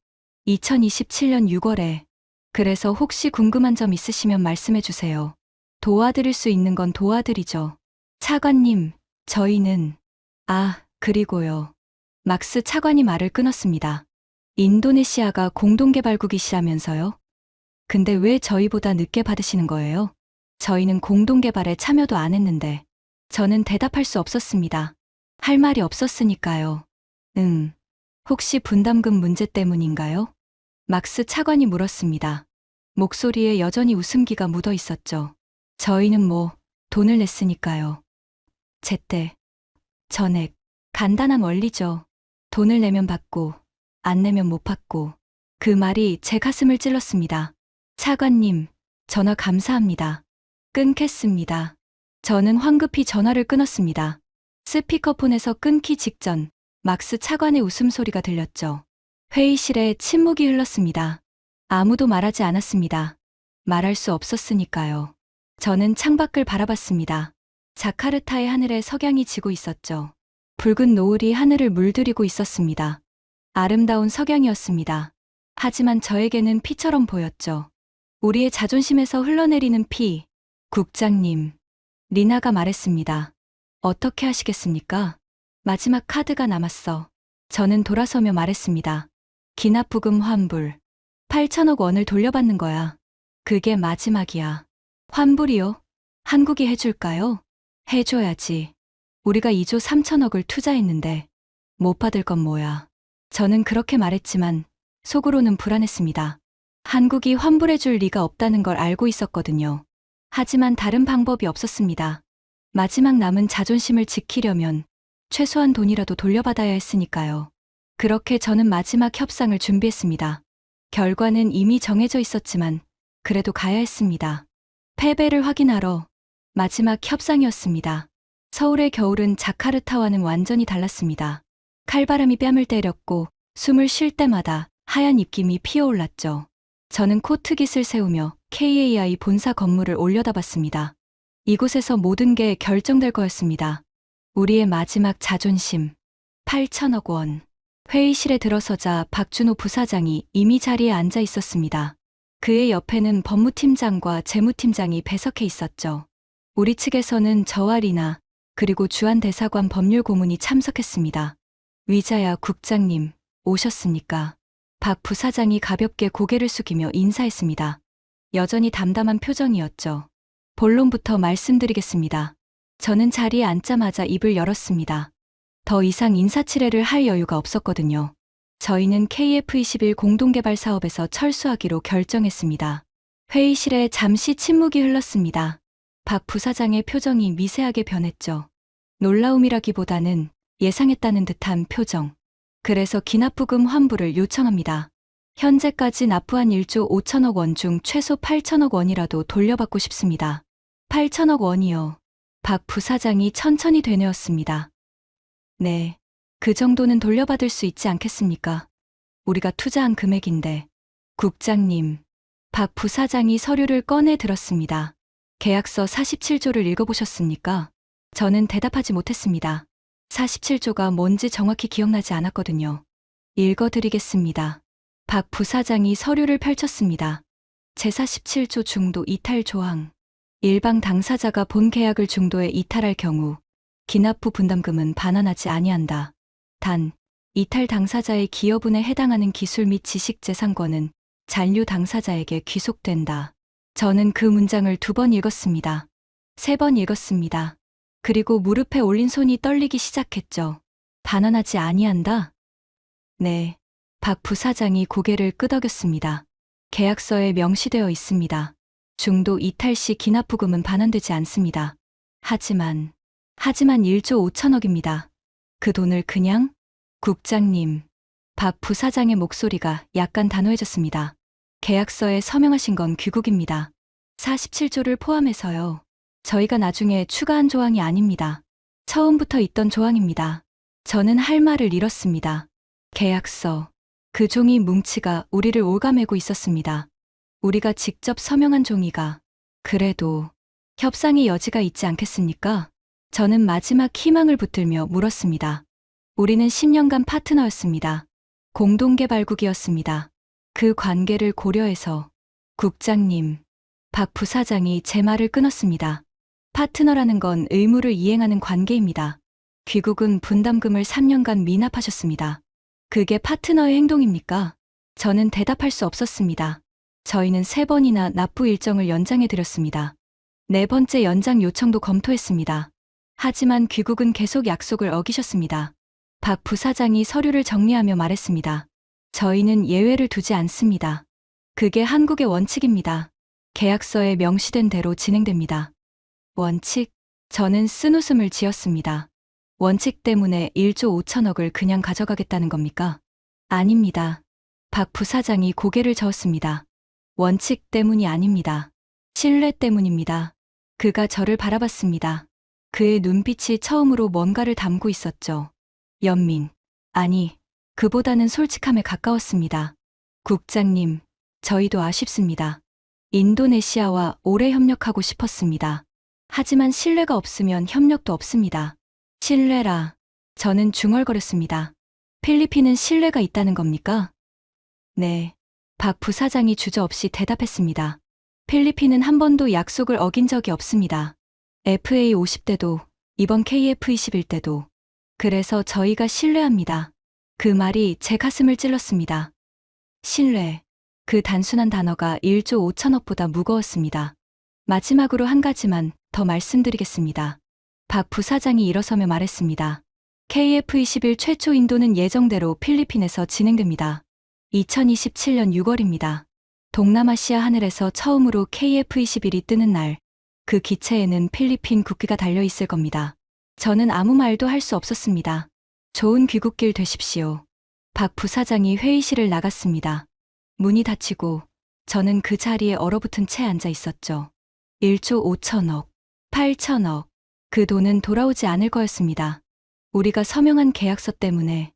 2027년 6월에. 그래서 혹시 궁금한 점 있으시면 말씀해 주세요. 도와드릴 수 있는 건 도와드리죠. 차관님, 저희는. 아, 그리고요. 막스 차관이 말을 끊었습니다. 인도네시아가 공동개발국이시라면서요? 근데 왜 저희보다 늦게 받으시는 거예요? 저희는 공동개발에 참여도 안 했는데. 저는 대답할 수 없었습니다. 할 말이 없었으니까요. 혹시 분담금 문제 때문인가요? 막스 차관이 물었습니다. 목소리에 여전히 웃음기가 묻어 있었죠. 저희는 돈을 냈으니까요. 제때, 전액, 간단한 원리죠. 돈을 내면 받고, 안 내면 못 받고. 그 말이 제 가슴을 찔렀습니다. 차관님, 전화 감사합니다. 끊겠습니다. 저는 황급히 전화를 끊었습니다. 스피커폰에서 끊기 직전 막스 차관의 웃음소리가 들렸죠. 회의실에 침묵이 흘렀습니다. 아무도 말하지 않았습니다. 말할 수 없었으니까요. 저는 창밖을 바라봤습니다. 자카르타의 하늘에 석양이 지고 있었죠. 붉은 노을이 하늘을 물들이고 있었습니다. 아름다운 석양이었습니다. 하지만 저에게는 피처럼 보였죠. 우리의 자존심에서 흘러내리는 피. 국장님, 리나가 말했습니다. 어떻게 하시겠습니까? 마지막 카드가 남았어. 저는 돌아서며 말했습니다. 기납부금 환불. 8천억 원을 돌려받는 거야. 그게 마지막이야. 환불이요? 한국이 해줄까요? 해줘야지. 우리가 2조 3천억을 투자했는데 못 받을 건 뭐야. 저는 그렇게 말했지만 속으로는 불안했습니다. 한국이 환불해줄 리가 없다는 걸 알고 있었거든요. 하지만 다른 방법이 없었습니다. 마지막 남은 자존심을 지키려면 최소한 돈이라도 돌려받아야 했으니까요. 그렇게 저는 마지막 협상을 준비했습니다. 결과는 이미 정해져 있었지만 그래도 가야 했습니다. 패배를 확인하러 마지막 협상이었습니다. 서울의 겨울은 자카르타와는 완전히 달랐습니다. 칼바람이 뺨을 때렸고 숨을 쉴 때마다 하얀 입김이 피어올랐죠. 저는 코트깃을 세우며 KAI 본사 건물을 올려다봤습니다. 이곳에서 모든 게 결정될 거였습니다. 우리의 마지막 자존심. 8천억 원. 회의실에 들어서자 박준호 부사장이 이미 자리에 앉아 있었습니다. 그의 옆에는 법무팀장과 재무팀장이 배석해 있었죠. 우리 측에서는 저와 리나, 그리고 주한 대사관 법률고문이 참석했습니다. 위자야 국장님, 오셨습니까? 박 부사장이 가볍게 고개를 숙이며 인사했습니다. 여전히 담담한 표정이었죠. 본론부터 말씀드리겠습니다. 저는 자리에 앉자마자 입을 열었습니다. 더 이상 인사치레를 할 여유가 없었거든요. 저희는 KF21 공동개발 사업에서 철수하기로 결정했습니다. 회의실에 잠시 침묵이 흘렀습니다. 박 부사장의 표정이 미세하게 변했죠. 놀라움이라기보다는 예상했다는 듯한 표정. 그래서 기납부금 환불을 요청합니다. 현재까지 납부한 1조 5천억 원 중 최소 8천억 원이라도 돌려받고 싶습니다. 8천억 원이요. 박 부사장이 천천히 되뇌었습니다. 네, 그 정도는 돌려받을 수 있지 않겠습니까? 우리가 투자한 금액인데. 국장님, 박 부사장이 서류를 꺼내 들었습니다. 계약서 47조를 읽어보셨습니까? 저는 대답하지 못했습니다. 47조가 뭔지 정확히 기억나지 않았거든요. 읽어드리겠습니다. 박 부사장이 서류를 펼쳤습니다. 제47조 중도 이탈 조항. 일방 당사자가 본 계약을 중도에 이탈할 경우 기납부 분담금은 반환하지 아니한다. 단, 이탈 당사자의 기여분에 해당하는 기술 및 지식재산권은 잔류 당사자에게 귀속된다. 저는 그 문장을 2번 읽었습니다. 3번 읽었습니다. 그리고 무릎에 올린 손이 떨리기 시작했죠. 반환하지 아니한다? 네. 박 부사장이 고개를 끄덕였습니다. 계약서에 명시되어 있습니다. 중도 이탈 시 기납부금은 반환되지 않습니다. 하지만 1조 5천억입니다. 그 돈을 그냥? 국장님. 박 부사장의 목소리가 약간 단호해졌습니다. 계약서에 서명하신 건 귀국입니다. 47조를 포함해서요. 저희가 나중에 추가한 조항이 아닙니다. 처음부터 있던 조항입니다. 저는 할 말을 잃었습니다. 계약서. 그 종이 뭉치가 우리를 올가매고 있었습니다. 우리가 직접 서명한 종이가. 그래도 협상의 여지가 있지 않겠습니까? 저는 마지막 희망을 붙들며 물었습니다. 우리는 10년간 파트너였습니다. 공동개발국이었습니다. 그 관계를 고려해서 국장님, 박 부사장이 제 말을 끊었습니다. 파트너라는 건 의무를 이행하는 관계입니다. 귀국은 분담금을 3년간 미납하셨습니다. 그게 파트너의 행동입니까? 저는 대답할 수 없었습니다. 저희는 3번이나 납부 일정을 연장해드렸습니다. 4번째 연장 요청도 검토했습니다. 하지만 귀국은 계속 약속을 어기셨습니다. 박 부사장이 서류를 정리하며 말했습니다. 저희는 예외를 두지 않습니다. 그게 한국의 원칙입니다. 계약서에 명시된 대로 진행됩니다. 원칙? 저는 쓴웃음을 지었습니다. 원칙 때문에 1조 5천억을 그냥 가져가겠다는 겁니까? 아닙니다. 박 부사장이 고개를 저었습니다. 원칙 때문이 아닙니다. 신뢰 때문입니다. 그가 저를 바라봤습니다. 그의 눈빛이 처음으로 뭔가를 담고 있었죠. 연민. 아니, 그보다는 솔직함에 가까웠습니다. 국장님, 저희도 아쉽습니다. 인도네시아와 오래 협력하고 싶었습니다. 하지만 신뢰가 없으면 협력도 없습니다. 신뢰라. 저는 중얼거렸습니다. 필리핀은 신뢰가 있다는 겁니까? 네. 박 부사장이 주저없이 대답했습니다. 필리핀은 한 번도 약속을 어긴 적이 없습니다. FA 50대도, 이번 KF 21대도. 그래서 저희가 신뢰합니다. 그 말이 제 가슴을 찔렀습니다. 신뢰. 그 단순한 단어가 1조 5천억보다 무거웠습니다. 마지막으로 한 가지만 더 말씀드리겠습니다. 박 부사장이 일어서며 말했습니다. KF21 최초 인도는 예정대로 필리핀에서 진행됩니다. 2027년 6월입니다. 동남아시아 하늘에서 처음으로 KF21이 뜨는 날, 그 기체에는 필리핀 국기가 달려 있을 겁니다. 저는 아무 말도 할 수 없었습니다. 좋은 귀국길 되십시오. 박 부사장이 회의실을 나갔습니다. 문이 닫히고 저는 그 자리에 얼어붙은 채 앉아 있었죠. 1조 5천억, 8천억. 그 돈은 돌아오지 않을 거였습니다. 우리가 서명한 계약서 때문에,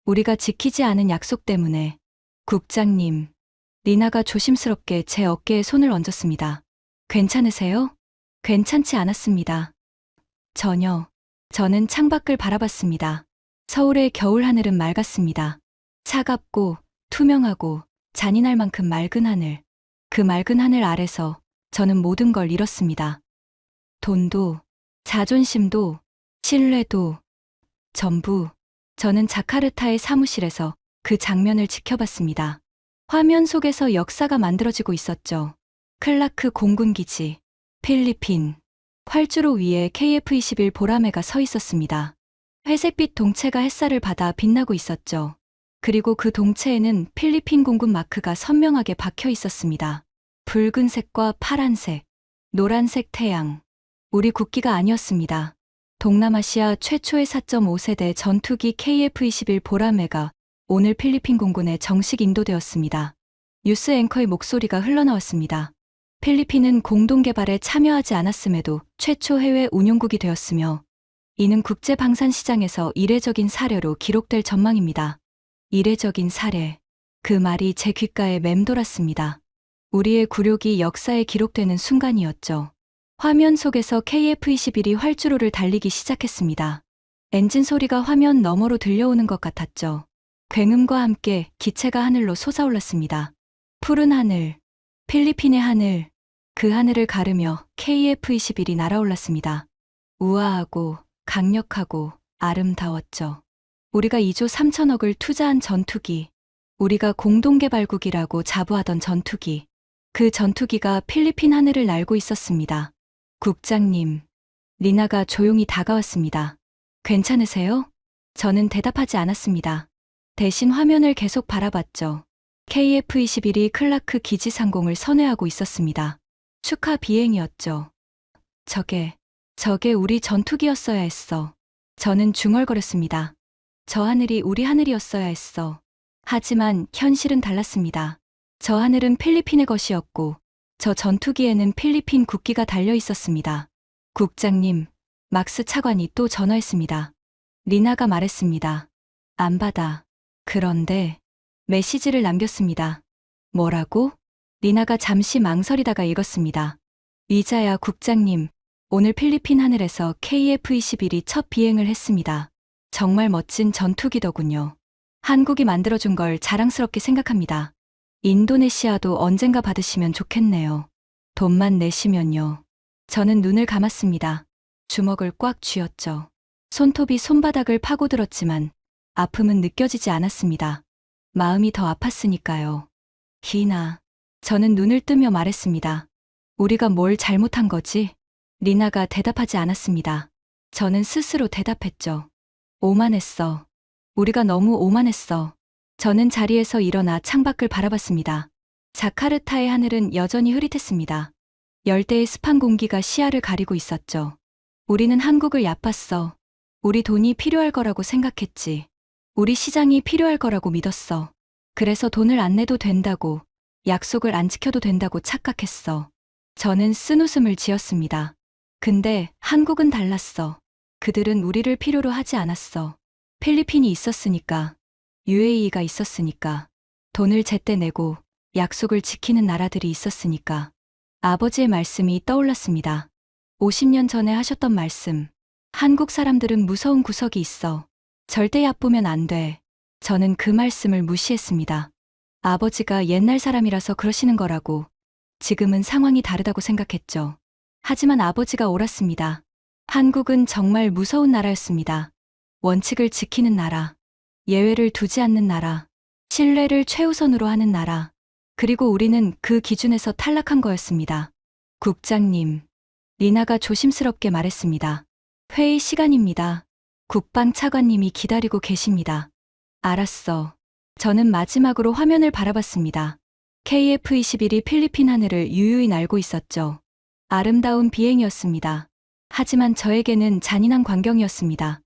우리가 지키지 않은 약속 때문에. 국장님, 리나가 조심스럽게 제 어깨에 손을 얹었습니다. 괜찮으세요? 괜찮지 않았습니다. 전혀. 저는 창밖을 바라봤습니다. 서울의 겨울 하늘은 맑았습니다. 차갑고 투명하고 잔인할 만큼 맑은 하늘. 그 맑은 하늘 아래서 저는 모든 걸 잃었습니다. 돈도, 자존심도, 신뢰도, 전부. 저는 자카르타의 사무실에서 그 장면을 지켜봤습니다. 화면 속에서 역사가 만들어지고 있었죠. 클라크 공군기지, 필리핀. 활주로 위에 KF-21 보라매가 서 있었습니다. 회색빛 동체가 햇살을 받아 빛나고 있었죠. 그리고 그 동체에는 필리핀 공군 마크가 선명하게 박혀 있었습니다. 붉은색과 파란색, 노란색 태양. 우리 국기가 아니었습니다. 동남아시아 최초의 4.5세대 전투기 KF-21 보라매가 오늘 필리핀 공군에 정식 인도되었습니다. 뉴스 앵커의 목소리가 흘러나왔습니다. 필리핀은 공동개발에 참여하지 않았음에도 최초 해외 운용국이 되었으며 이는 국제방산시장에서 이례적인 사례로 기록될 전망입니다. 이례적인 사례. 그 말이 제 귓가에 맴돌았습니다. 우리의 굴욕이 역사에 기록되는 순간이었죠. 화면 속에서 KF-21이 활주로를 달리기 시작했습니다. 엔진 소리가 화면 너머로 들려오는 것 같았죠. 굉음과 함께 기체가 하늘로 솟아올랐습니다. 푸른 하늘, 필리핀의 하늘, 그 하늘을 가르며 KF-21이 날아올랐습니다. 우아하고 강력하고 아름다웠죠. 우리가 2조 3천억을 투자한 전투기, 우리가 공동개발국이라고 자부하던 전투기, 그 전투기가 필리핀 하늘을 날고 있었습니다. 국장님, 리나가 조용히 다가왔습니다. 괜찮으세요? 저는 대답하지 않았습니다. 대신 화면을 계속 바라봤죠. KF-21이 클라크 기지 상공을 선회하고 있었습니다. 축하 비행이었죠. 저게 우리 전투기였어야 했어. 저는 중얼거렸습니다. 저 하늘이 우리 하늘이었어야 했어. 하지만 현실은 달랐습니다. 저 하늘은 필리핀의 것이었고 저 전투기에는 필리핀 국기가 달려 있었습니다. 국장님, 막스 차관이 또 전화했습니다. 리나가 말했습니다. 안 받아. 그런데 메시지를 남겼습니다. 뭐라고? 리나가 잠시 망설이다가 읽었습니다. 위자야 국장님, 오늘 필리핀 하늘에서 KF-21이 첫 비행을 했습니다. 정말 멋진 전투기더군요. 한국이 만들어준 걸 자랑스럽게 생각합니다. 인도네시아도 언젠가 받으시면 좋겠네요. 돈만 내시면요. 저는 눈을 감았습니다. 주먹을 꽉 쥐었죠. 손톱이 손바닥을 파고들었지만 아픔은 느껴지지 않았습니다. 마음이 더 아팠으니까요. 리나. 저는 눈을 뜨며 말했습니다. 우리가 뭘 잘못한 거지? 리나가 대답하지 않았습니다. 저는 스스로 대답했죠. 오만했어. 우리가 너무 오만했어. 저는 자리에서 일어나 창밖을 바라봤습니다. 자카르타의 하늘은 여전히 흐릿했습니다. 열대의 습한 공기가 시야를 가리고 있었죠. 우리는 한국을 얕봤어. 우리 돈이 필요할 거라고 생각했지. 우리 시장이 필요할 거라고 믿었어. 그래서 돈을 안 내도 된다고, 약속을 안 지켜도 된다고 착각했어. 저는 쓴웃음을 지었습니다. 근데 한국은 달랐어. 그들은 우리를 필요로 하지 않았어. 필리핀이 있었으니까, UAE가 있었으니까, 돈을 제때 내고 약속을 지키는 나라들이 있었으니까. 아버지의 말씀이 떠올랐습니다. 50년 전에 하셨던 말씀. 한국 사람들은 무서운 구석이 있어. 절대 얕보면 안 돼. 저는 그 말씀을 무시했습니다. 아버지가 옛날 사람이라서 그러시는 거라고. 지금은 상황이 다르다고 생각했죠. 하지만 아버지가 옳았습니다. 한국은 정말 무서운 나라였습니다. 원칙을 지키는 나라, 예외를 두지 않는 나라, 신뢰를 최우선으로 하는 나라. 그리고 우리는 그 기준에서 탈락한 거였습니다. 국장님, 리나가 조심스럽게 말했습니다. 회의 시간입니다. 국방 차관님이 기다리고 계십니다. 알았어. 저는 마지막으로 화면을 바라봤습니다. KF-21이 필리핀 하늘을 유유히 날고 있었죠. 아름다운 비행이었습니다. 하지만 저에게는 잔인한 광경이었습니다.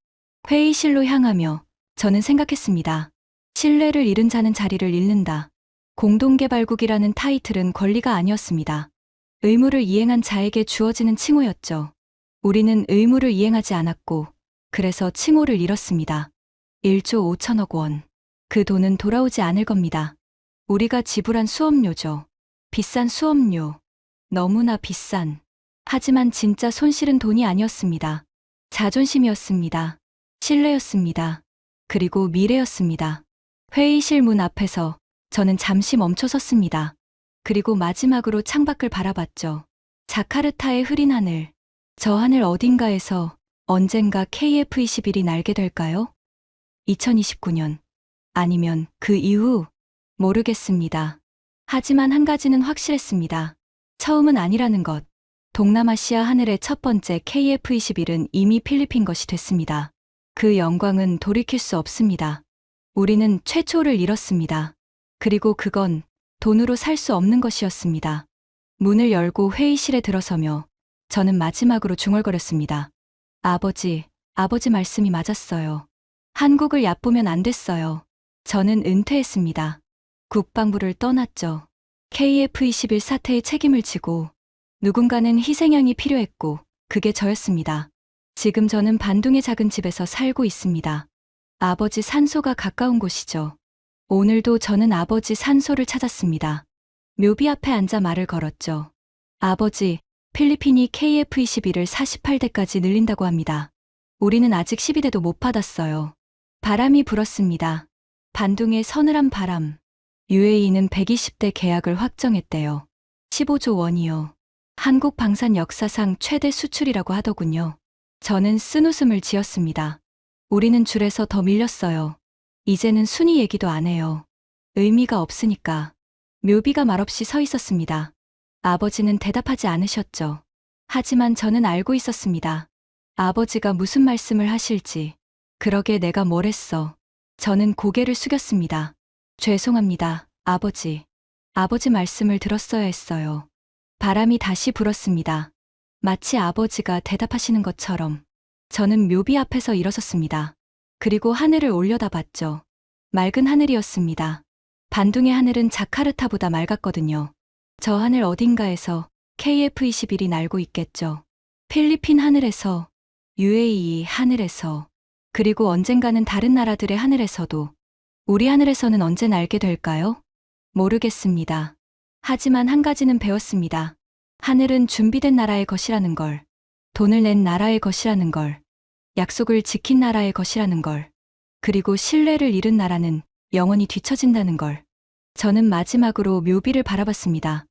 회의실로 향하며 저는 생각했습니다. 신뢰를 잃은 자는 자리를 잃는다. 공동개발국이라는 타이틀은 권리가 아니었습니다. 의무를 이행한 자에게 주어지는 칭호였죠. 우리는 의무를 이행하지 않았고 그래서 칭호를 잃었습니다. 1조 5천억 원. 그 돈은 돌아오지 않을 겁니다. 우리가 지불한 수업료죠. 비싼 수업료. 너무나 비싼. 하지만 진짜 손실은 돈이 아니었습니다. 자존심이었습니다. 신뢰였습니다. 그리고 미래였습니다. 회의실 문 앞에서 저는 잠시 멈춰 섰습니다. 그리고 마지막으로 창밖을 바라봤죠. 자카르타의 흐린 하늘. 저 하늘 어딘가에서 언젠가 KF-21이 날게 될까요? 2029년. 아니면 그 이후? 모르겠습니다. 하지만 한 가지는 확실했습니다. 처음은 아니라는 것. 동남아시아 하늘의 첫 번째 KF-21은 이미 필리핀 것이 됐습니다. 그 영광은 돌이킬 수 없습니다. 우리는 최초를 잃었습니다. 그리고 그건 돈으로 살 수 없는 것이었습니다. 문을 열고 회의실에 들어서며 저는 마지막으로 중얼거렸습니다. 아버지 말씀이 맞았어요. 한국을 얕보면 안 됐어요. 저는 은퇴했습니다. 국방부를 떠났죠. KF-21 사태의 책임을 지고 누군가는 희생양이 필요했고 그게 저였습니다. 지금 저는 반둥의 작은 집에서 살고 있습니다. 아버지 산소가 가까운 곳이죠. 오늘도 저는 아버지 산소를 찾았습니다. 묘비 앞에 앉아 말을 걸었죠. 아버지, 필리핀이 KF-21을 48대까지 늘린다고 합니다. 우리는 아직 12대도 못 받았어요. 바람이 불었습니다. 반둥의 서늘한 바람. UAE는 120대 계약을 확정했대요. 15조 원이요. 한국 방산 역사상 최대 수출이라고 하더군요. 저는 쓴웃음을 지었습니다. 우리는 줄에서 더 밀렸어요. 이제는 순위 얘기도 안 해요. 의미가 없으니까. 묘비가 말없이 서 있었습니다. 아버지는 대답하지 않으셨죠. 하지만 저는 알고 있었습니다. 아버지가 무슨 말씀을 하실지. 그러게 내가 뭘 했어. 저는 고개를 숙였습니다. 죄송합니다, 아버지. 아버지 말씀을 들었어야 했어요. 바람이 다시 불었습니다. 마치 아버지가 대답하시는 것처럼. 저는 묘비 앞에서 일어섰습니다. 그리고 하늘을 올려다봤죠. 맑은 하늘이었습니다. 반둥의 하늘은 자카르타보다 맑았거든요. 저 하늘 어딘가에서 KF-21이 날고 있겠죠. 필리핀 하늘에서, UAE 하늘에서, 그리고 언젠가는 다른 나라들의 하늘에서도. 우리 하늘에서는 언제 날게 될까요? 모르겠습니다. 하지만 한 가지는 배웠습니다. 하늘은 준비된 나라의 것이라는 걸, 돈을 낸 나라의 것이라는 걸, 약속을 지킨 나라의 것이라는 걸, 그리고 신뢰를 잃은 나라는 영원히 뒤처진다는 걸. 저는 마지막으로 묘비를 바라봤습니다.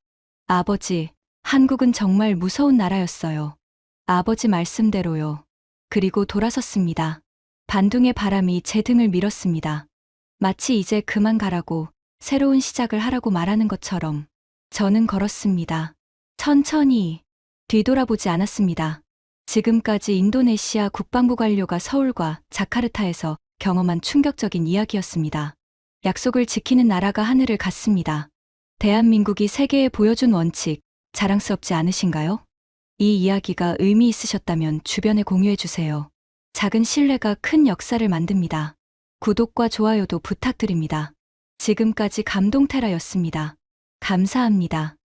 아버지, 한국은 정말 무서운 나라였어요. 아버지 말씀대로요. 그리고 돌아섰습니다. 반둥의 바람이 제 등을 밀었습니다. 마치 이제 그만 가라고, 새로운 시작을 하라고 말하는 것처럼. 저는 걸었습니다. 천천히. 뒤돌아보지 않았습니다. 지금까지 인도네시아 국방부 관료가 서울과 자카르타에서 경험한 충격적인 이야기였습니다. 약속을 지키는 나라가 하늘을 갔습니다. 대한민국이 세계에 보여준 원칙, 자랑스럽지 않으신가요? 이 이야기가 의미 있으셨다면 주변에 공유해주세요. 작은 신뢰가 큰 역사를 만듭니다. 구독과 좋아요도 부탁드립니다. 지금까지 감동테라였습니다. 감사합니다.